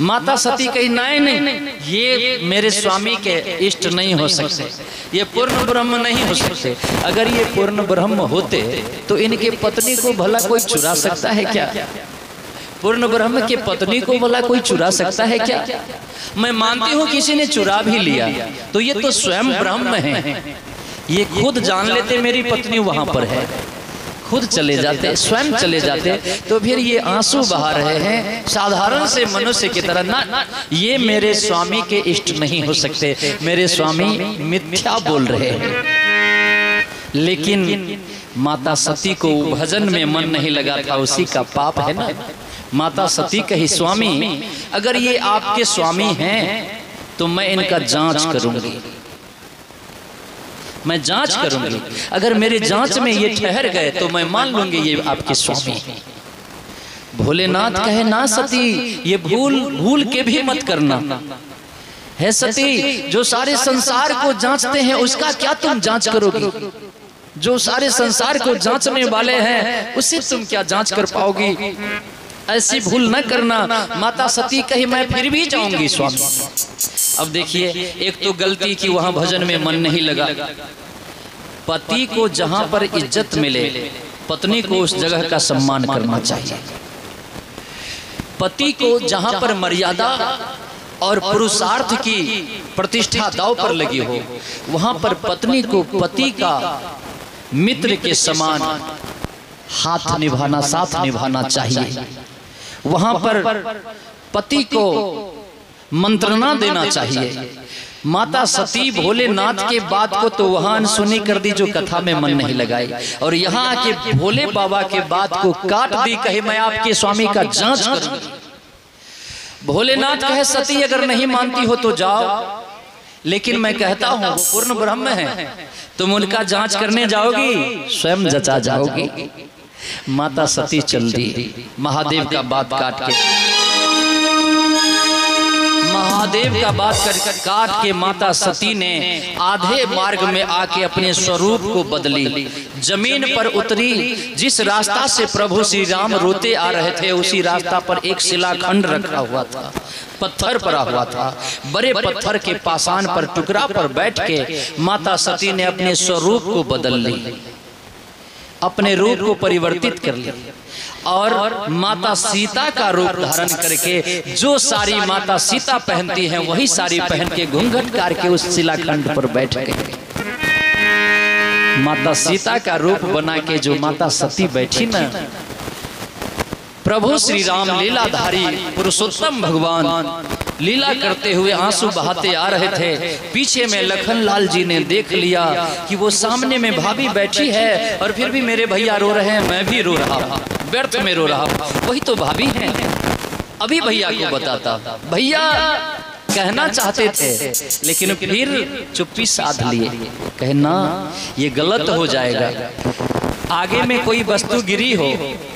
माता सती कही, नहीं, ये मेरे स्वामी के इष्ट नहीं हो सकते, ये पूर्ण ब्रह्म नहीं हो सकते। अगर ये पूर्ण ब्रह्म होते तो इनके पत्नी को भला कोई चुरा सकता है क्या। पूर्ण ब्रह्म के पत्नी को भला कोई चुरा सकता है क्या। मैं मानती हूँ किसी ने चुरा भी लिया तो ये तो स्वयं ब्रह्म है, ये खुद जान लेते मेरी पत्नी वहां पर है, खुद चले जाते, स्वयं चले जाते, तो फिर ये आंसू बहा रहे हैं साधारण से मनुष्य की तरह। ना, ये मेरे स्वामी के इष्ट नहीं हो सकते, मेरे स्वामी मिथ्या बोल रहे हैं। लेकिन माता सती को भजन में मन नहीं लगा था, उसी का पाप है ना। माता सती कही, स्वामी अगर ये आपके स्वामी हैं तो मैं इनका जांच करूंगी, मैं जांच करूंगी। अगर मेरे जांच में ये ठहर गए तो मैं मान लूंगी ये आपके स्वामी हैं। भोलेनाथ कहे, ना सती ये भूल के भी मत करना। है सती, जो सारे संसार को जांचते हैं उसका क्या तुम जांच करोगी। जो सारे संसार को जांचने वाले हैं उससे तुम क्या जांच कर पाओगी। ऐसी भूल न करना। माता सती कही, मैं फिर भी जाऊंगी स्वामी। अब देखिए, एक तो गलती की वहां भजन में मन नहीं लगा। पति को जहां पर इज्जत मिले, पत्नी को उस जगह का सम्मान करना चाहिए। पति को जहां पर मर्यादा और पुरुषार्थ की प्रतिष्ठा दांव पर लगी हो, वहां पर पत्नी को पति का मित्र के समान हाथ निभाना, साथ निभाना चाहिए। वहां पर पति को मंत्रणा देना चाहिए। माता सती भोलेनाथ के बात को तो वहां अनसुनी कर दी, जो कथा में मन नहीं लगाई, और यहाँ आके भोले बाबा के बात को काट दी। कहे, मैं आपके स्वामी का जांच करूंगी। भोलेनाथ कहे, सती अगर नहीं मानती हो तो जाओ, लेकिन मैं कहता हूं वो पूर्ण ब्रह्म है, तुम उनका जांच करने जाओगी स्वयं जचा जाओगी। माता सती चल दी। महादेव का बात काट के, महादेव का बात काट के माता सती ने आधे मार्ग में आके अपने स्वरूप को बदली, जमीन पर उतरी। जिस रास्ता से प्रभु श्री राम रोते आ रहे थे उसी रास्ता पर एक शिलाखंड रखा हुआ था, पत्थर पड़ा हुआ था। बड़े पत्थर के पाषाण पर टुकड़ा पर बैठ के माता सती ने अपने स्वरूप को बदल ली, अपने रूप को परिवर्तित कर लिया। और माता सीता का रूप धारण करके जो साड़ी माता सीता पहनती हैं वही साड़ी पहन के घूंघट करके उस शिलाखंड पर बैठ गए। माता सीता का रूप बना के जो माता सती बैठी ना, प्रभु श्री राम लीलाधारी पुरुषोत्तम भगवान लीला करते हुए आंसू बहाते आ रहे थे। पीछे में लखन लाल जी ने देख लिया कि वो सामने में भाभी बैठी है और फिर भी मेरे भैया रो रहे हैं, मैं भी रो रहा हूँ, व्यर्थ में रो रहा हूँ। वही तो भाभी हैं। अभी भैया को बताता, भैया कहना चाहते थे लेकिन फिर चुप्पी साध लिए, कहना ये गलत हो जाएगा। आगे में कोई वस्तु गिरी हो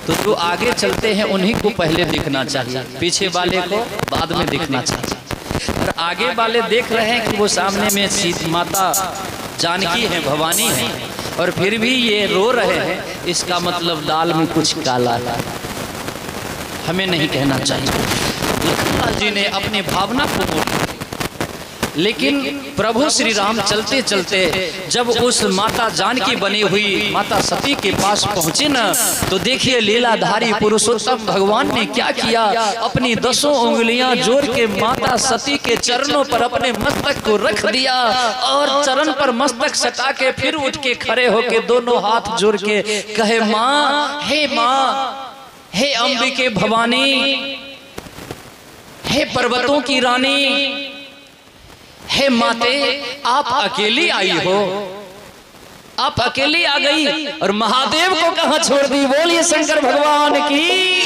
तो तू आगे चलते हैं उन्हीं को पहले दिखना चाहिए, पीछे वाले को बाद में दिखना चाहिए। और आगे वाले देख रहे हैं कि वो सामने में सीता माता जानकी है, भवानी है, और फिर भी ये रो रहे हैं, इसका मतलब दाल में कुछ काला है, हमें नहीं कहना चाहिए। लखनलाल जी ने अपनी भावना को मोड़, लेकिन प्रभु श्री राम चलते चलते जब उस माता जानकी बनी हुई माता सती के पास पहुंचे न, तो देखिए लीलाधारी पुरुषोत्तम भगवान ने क्या किया, अपनी 10 उंगलियां जोड़ के माता सती के चरणों पर अपने मस्तक को रख दिया और चरण पर मस्तक सटा के फिर उठ के खड़े होके दोनों हाथ जोड़ के कहे, माँ, हे अंबिके भवानी, हे पर्वतों की रानी, हे माते, आप अकेली आई हो, आप अकेली आ गई और महादेव को कहां छोड़ दी। बोलिए शंकर भगवान की।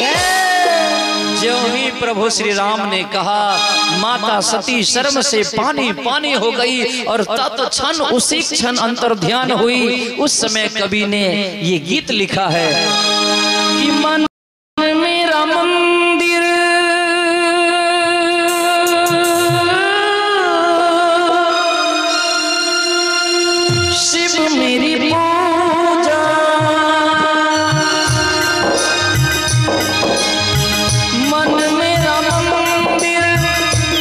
जो ही प्रभु श्री राम ने कहा, माता सती शर्म से पानी पानी हो गई और तत्क्षण उसी क्षण अंतर ध्यान हुई। उस समय कवि ने ये गीत लिखा है कि मन मेरा मंदिर शिव मेरी पूजा, मन मेरा मंदिर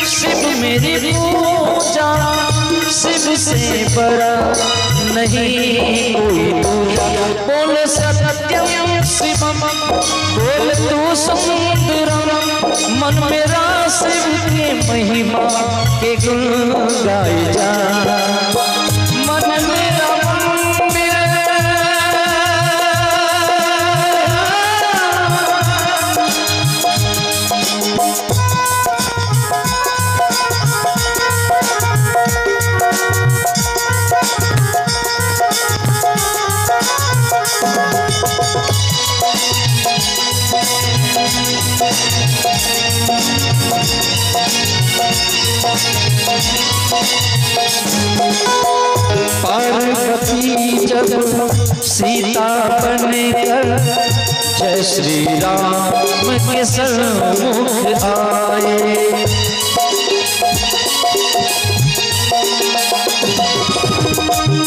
शिव मेरी पूजा, शिव से बड़ा नहीं कोई दूजा। बोल सत्यम शिवम, बोल तू सुंदरम, मन मेरा शिव के महिमा के गुण गाए जा। मन मेरा मंदिर पार्वती जब सीता बनकर जय श्री राम के सन्मुख आए,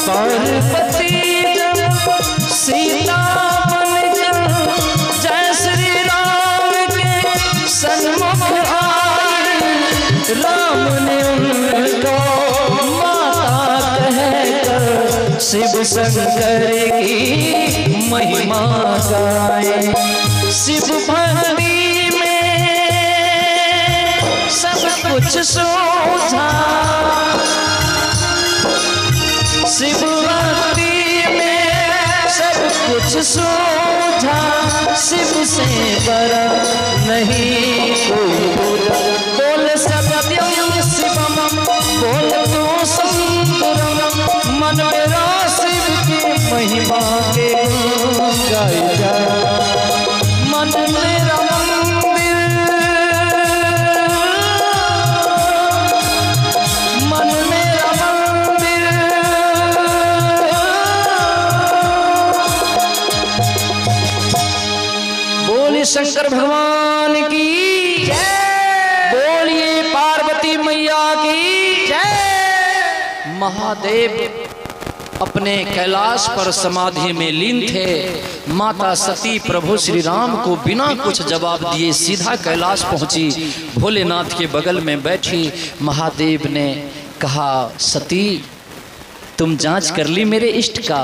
पार्वती जब सीता बनकर जय श्री राम के सन्मुख आए, राम ने उनको शिव शंकर की महिमा गाए। शिव भक्ति में सब कुछ सोझा, शिव भक्ति में सब कुछ सोझा, शिव से बड़ा नहीं कोई पूजा। बोल सत्यम शिवम, बोल तू सुंदरम, मन मेरा शिव की महिमा के गाए जा। मन मेरा मंदिर, मन मेरा मंदिर, बोलिए शंकर भगवान की जय, बोलिए पार्वती मैया की जय। महादेव अपने कैलाश पर समाधि में लीन थे। माता सती प्रभु श्री राम को बिना कुछ जवाब दिए सीधा कैलाश पहुंची, भोलेनाथ के बगल में बैठी। महादेव ने कहा, सती तुम जांच कर ली मेरे इष्ट का?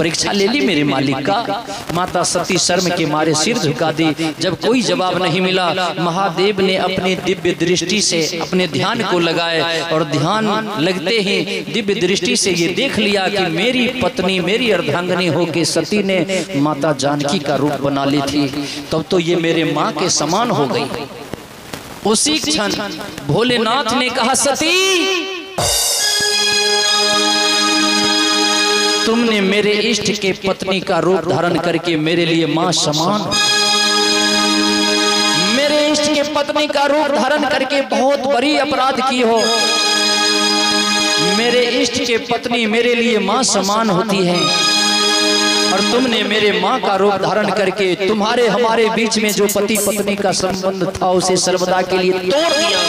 परीक्षा ले ली मेरे मालिक का। माता सती शर्म के मारे सिर झुका दी। जब कोई जवाब नहीं मिला, महादेव ने अपनी दिव्य दृष्टि से अपने ध्यान को लगाए और ध्यान लगते ही दिव्य दृष्टि से ये देख लिया कि मेरी पत्नी, मेरी अर्धांगिनी होके सती ने माता जानकी का रूप बना ली थी। तब तो ये मेरे माँ के समान हो गई। उसी क्षण भोलेनाथ ने कहा, सती तुमने मेरे इष्ट के पत्नी का रूप धारण करके मेरे लिए मां समान, मेरे इष्ट के पत्नी का रूप धारण करके बहुत बड़ी अपराध की हो। मेरे इष्ट के पत्नी मेरे लिए मां समान होती है और तुमने मेरे मां का रूप धारण करके तुम्हारे हमारे बीच में जो पति पत्नी का संबंध था उसे सर्वदा के लिए तोड़ दिया।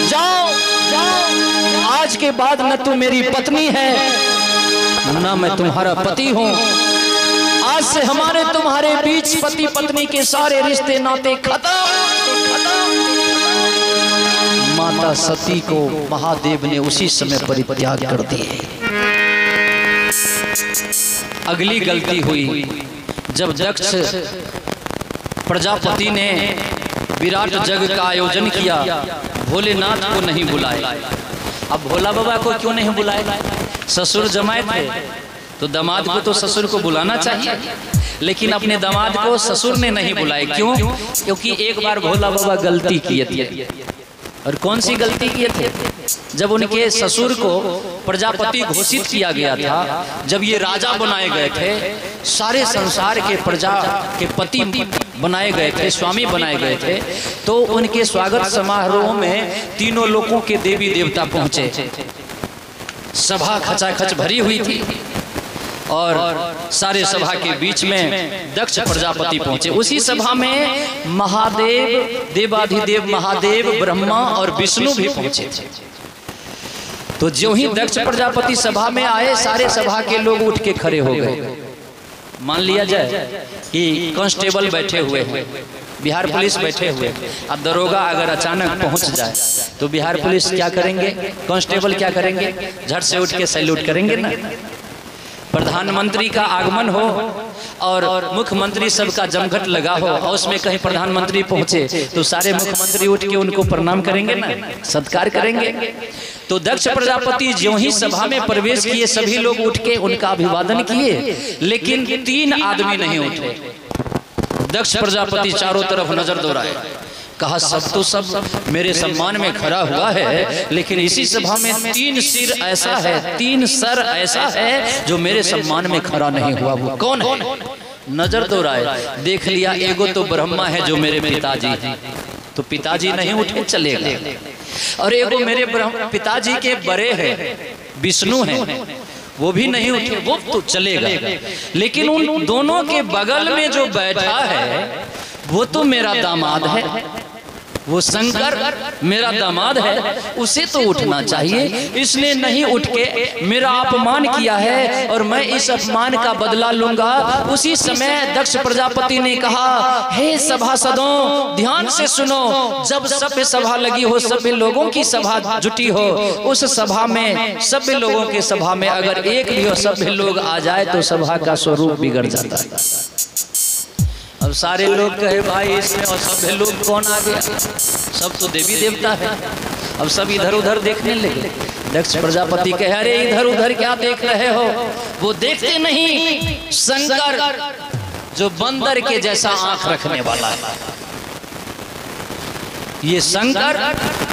जाओ जाओ, आज के बाद न तू मेरी पत्नी है ना मैं तुम्हारा पति हूं। आज से हमारे तुम्हारे बीच पति पत्नी के सारे रिश्ते नाते खत्म। माता सती को महादेव ने उसी समय परित्याग कर दिए। अगली गलती हुई जब दक्ष प्रजापति ने विराट जग का आयोजन किया, भोलेनाथ को नहीं बुलाया। अब भोला बाबा को क्यों नहीं बुलाया? ससुर जमाए थे तो दामाद को तो ससुर को बुलाना चाहिए, लेकिन अपने दामाद को ससुर ने नहीं बुलाए। क्यों? क्योंकि एक बार भोला बाबा गलती किए थे। और कौन सी गलती किए थे? जब उनके ससुर को प्रजापति घोषित किया गया था, जब ये राजा बनाए गए थे, सारे संसार के प्रजा के पति बनाए गए थे, स्वामी बनाए गए थे, तो उनके स्वागत समारोह में तीनों लोकों के देवी देवता पहुंचे। सभा खचाखच भरी हुई थी और सारे सभा के बीच में दक्ष प्रजापति पहुंचे। उसी सभा में महादेव, देवाधिदेव महादेव, ब्रह्मा और विष्णु भी पहुंचे थे। तो ज्यों ही दक्ष प्रजापति सभा में आए, सारे सभा के लोग उठ के खड़े हो गए। मान लिया जाए कि कांस्टेबल बैठे हुए हैं, बिहार पुलिस बैठे हुए, और दरोगा अगर अचानक पहुंच जाए तो बिहार पुलिस क्या करेंगे, कांस्टेबल क्या करेंगे? झट से उठ के सैल्यूट करेंगे ना। प्रधानमंत्री का आगमन हो और मुख्यमंत्री सबका जमघट लगा हो और उसमें कहीं प्रधानमंत्री पहुंचे तो सारे मुख्यमंत्री उठ के उनको प्रणाम करेंगे ना, सत्कार करेंगे। तो दक्ष प्रजापति ज्यों ही सभा में प्रवेश किए, सभी लोग उठ के उनका अभिवादन किए, लेकिन 3 आदमी नहीं उठे। दक्ष प्रजापति चारों तरफ नजर दौड़ाए, कहा सब तो सब मेरे सम्मान में खड़ा हुआ है, लेकिन इसी सभा में 3 सिर ऐसा है, 3 सर ऐसा है जो मेरे सम्मान में खड़ा नहीं हुआ। वो कौन है? नजर दौड़ाए, देख लिया एगो तो ब्रह्मा है जो मेरे पिताजी, तो पिताजी नहीं उठे, चले गए। और एगो मेरे पिताजी के बड़े हैं, विष्णु हैं, वो भी नहीं उठे, वो तो चले गए। लेकिन उन दोनों के बगल में जो बैठा है वो तो मेरा दामाद है, वो शंकर मेरा दामाद है, उसे तो उठना चाहिए। इसने नहीं उठ के मेरा अपमान किया है और मैं इस अपमान का बदला लूंगा। उसी समय दक्ष प्रजापति ने कहा, हे सभासदों ध्यान से सुनो, जब सभ्य सभा लगी हो, सभ्य लोगों की सभा जुटी हो, उस सभा में, सभ्य लोगों के सभा में अगर एक भी सभ्य लोग आ जाए तो सभा का स्वरूप बिगड़ जाता है। अब सारे लोग कहे भाई इसमें और सभ्य लोग कौन आ गया, सब तो देवी देवता है। अब सब इधर उधर देखने लगे। दक्ष प्रजापति कहे, अरे इधर उधर क्या देख रहे हो? वो देखते नहीं, शंकर जो बंदर के जैसा आंख रखने वाला है, ये शंकर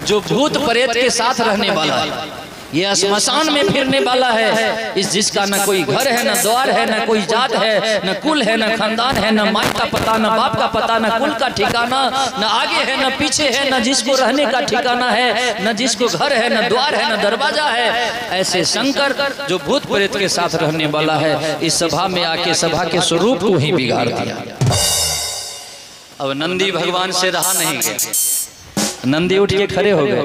जो भूत प्रेत के साथ रहने वाला है, ये श्मशान में फिरने वाला है, इस जिसका न कोई घर है, न द्वार है, न कोई जात है, न कुल है, न खानदान है, न माई का पता, न बाप का पता, न कुल का ठिकाना, न आगे है न पीछे है, न जिसको रहने का ठिकाना है, न जिसको घर है, न द्वार है, न दरवाजा है। ऐसे शंकर जो भूत प्रेत के साथ रहने वाला है, इस सभा में आके सभा के स्वरूप को ही बिगाड़ दिया। अब नंदी भगवान से रहा नहीं गया, नंदी उठ के खड़े हो गए,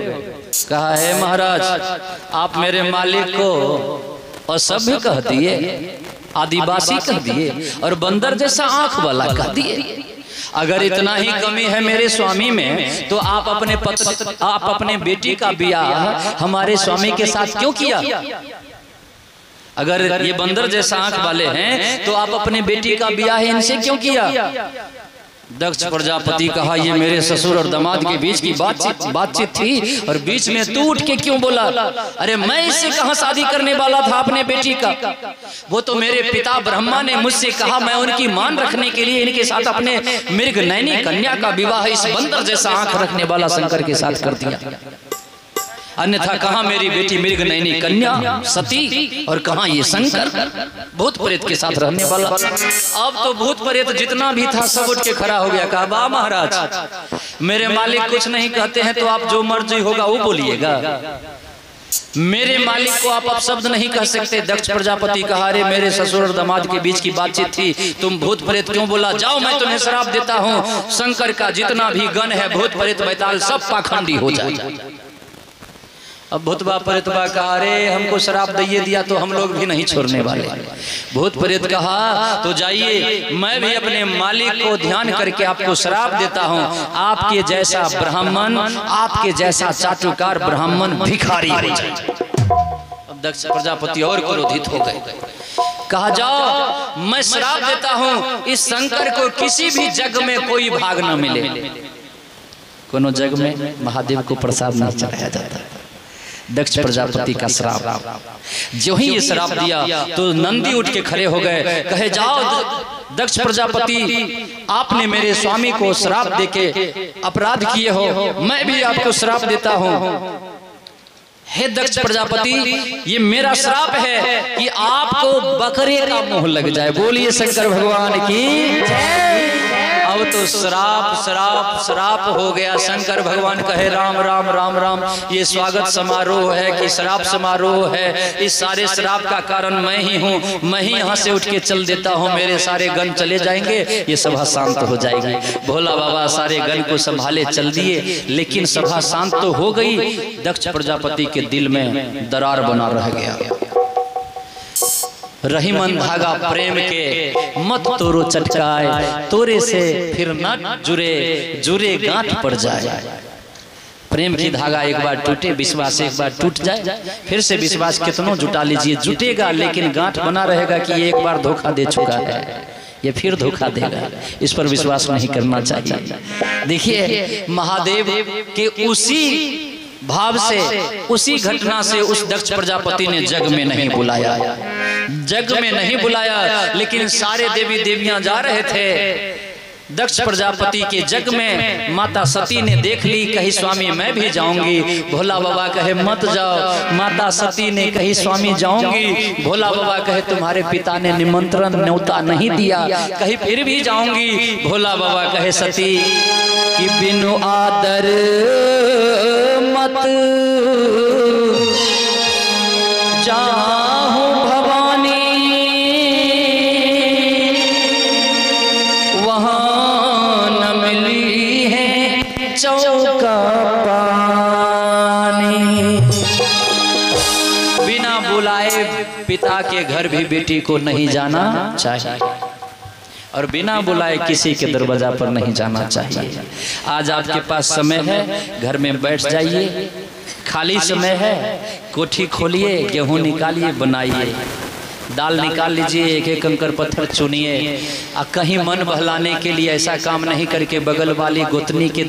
कहा है महाराज आप मेरे मालिक को असभ्य कह दिए, आदिवासी कह दिए और बंदर जैसा आंख वाला कह दिए। अगर इतना ही कमी है मेरे स्वामी में तो आप अपने बेटी का ब्याह हमारे स्वामी के साथ क्यों किया? अगर ये बंदर जैसा आंख वाले हैं तो आप अपने बेटी का ब्याह इनसे क्यों किया? दक्ष प्रजापति कहा ये मेरे ससुर और दामाद के बीच की बातचीत थी और बीच में तू उठ के क्यों बोला? अरे मैं इससे कहां शादी करने वाला था अपने बेटी का? वो तो मेरे पिता ब्रह्मा ने मुझसे कहा, मैं उनकी मान रखने के लिए इनके साथ अपने मृग नैनी कन्या का विवाह इस बंदर जैसा आंख रखने वाला शंकर के साथ कर दिया। अन्यथा कहां मेरी बेटी मृग नैनी कन्या सती और कहां ये शंकर भूत प्रेत के साथ रहने वाला। अब तो भूत प्रेत जितना भी था सब उठ के खड़ा हो गया। कहा वाह महाराज, मेरे मालिक कुछ नहीं कहते हैं तो आप जो मर्जी होगा वो बोलिएगा, मेरे मालिक को आप शब्द नहीं कह सकते। दक्ष प्रजापति कहा अरे मेरे ससुर और दामाद के बीच की बातचीत थी, तुम भूत प्रेत क्यों बोला? जाओ मैं तुम्हें श्राप देता हूँ, शंकर का जितना भी गण है भूत प्रेत बैताल सब पाखंडी हो जाए। अब भूतबा प्रेतबा कहा अरे हमको श्राप दिए दिया तो हम लोग भी नहीं छोड़ने वाले। भूत प्रेत कहा तो जाइए, मैं भी अपने मालिक को ध्यान करके आपको श्राप देता हूँ, आपके जैसा ब्राह्मण, आपके जैसा चाटुकार ब्राह्मण भिखारी हो जाए। अब दक्ष प्रजापति और क्रोधित हो गए। कहा जाओ मैं श्राप देता हूँ इस शंकर को किसी भी जग में कोई भाग न मिले। कोनो जग में महादेव को प्रसाद नहीं चढ़ाया जाता। दक्ष प्रजापति का श्राप, जो ही ये श्राप दिया तो नंदी उठ के खड़े हो गए। कहे जाओ दक्ष प्रजापति, आपने मेरे स्वामी को श्राप देके अपराध किए हो, मैं भी आपको श्राप देता हूँ। हे दक्ष प्रजापति, ये मेरा श्राप है कि आपको बकरे का मुंह लग जाए। बोलिए शंकर भगवान की। अब तो श्राप श्राप श्राप हो गया। शंकर भगवान कहे राम राम राम राम, ये स्वागत समारोह है कि श्राप समारोह है? इस सारे श्राप का कारण मैं ही हूँ, मैं ही यहाँ से उठ के चल देता हूँ, मेरे सारे गण चले जाएंगे, ये सभा शांत हो जाएगी। भोला बाबा सारे गण को संभाले चल दिए, लेकिन सभा शांत तो हो गई, दक्ष प्रजापति के दिल में दरार बना रह गया। रही मन धागा प्रेम के मत तोरो चटकाए, तोरे से फिर न जुरे जुरे गांठ पड़ जाए। प्रेम की धागा एक बार टूटे, विश्वास एक बार टूट जाए, फिर से विश्वास कितनों जुटा लीजिए जुटेगा, लेकिन गांठ बना रहेगा कि ये एक बार धोखा दे चुका है, ये फिर धोखा देगा। इस पर विश्वास नहीं करना चाहिए। देखिए महादेव के उसी भाव से, उसी घटना से उस दक्ष प्रजापति ने जग में नहीं बुलाया, जग में नहीं बुलाया, लेकिन सारे देवी देवियां जा रहे थे दक्ष प्रजापति के जग में। माता सती ने देख ली, कही स्वामी मैं भी जाऊंगी। भोला बाबा कहे मत जाओ। माता सती ने कही स्वामी जाऊंगी। भोला बाबा कहे तुम्हारे पिता ने निमंत्रण न्योता नहीं दिया, कही फिर भी जाऊंगी। भोला बाबा कहे सती कि बिनु आदर मत जाहू भवानी, वहां न मिली है चौका पानी। बिना बुलाए पिता के घर भी बेटी को नहीं जाना चाहिए, और बिना बुलाए किसी के दरवाजा पर नहीं जाना चाहिए। आज आपके पास समय है, घर में बैठ जाइए, खाली समय है, कोठी खोलिए, गेहूं निकालिए, बनाइए, दाल निकाल लीजिए, एक एक कंकर पत्थर चुनिए। कहीं मन बहलाने के लिए ऐसा काम नहीं करके बगल वाली गोतनी के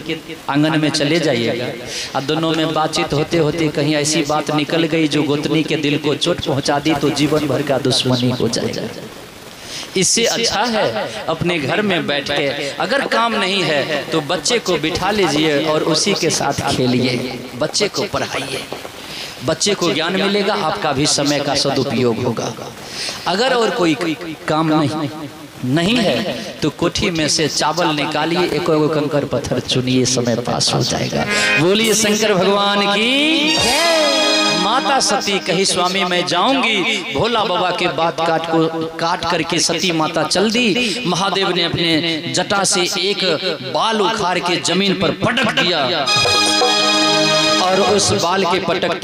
आंगन में चले जाइएगा। दोनों में बातचीत होते होते कहीं ऐसी बात निकल गई जो गोतनी के दिल को चोट पहुंचा दी तो जीवन भर का दुश्मनी हो जाएगा। इससे अच्छा है अपने घर में बैठ के, अगर काम नहीं है तो बच्चे को बिठा लीजिए और उसी के साथ खेलिए, बच्चे को पढ़ाइए, बच्चे को ज्ञान मिलेगा, आपका भी समय का सदुपयोग होगा। अगर और कोई काम नहीं है तो कोठी में से चावल निकालिए, एक कंकर पत्थर चुनिए, समय पास हो जाएगा। बोलिए शंकर भगवान की। माता सती कही स्वामी मैं जाऊंगी। भोला बाबा के बात काट करके सती माता चल दी। महादेव ने अपने जटा से एक बाल उखाड़ के जमीन पर पटक दिया और उस बाल के पटक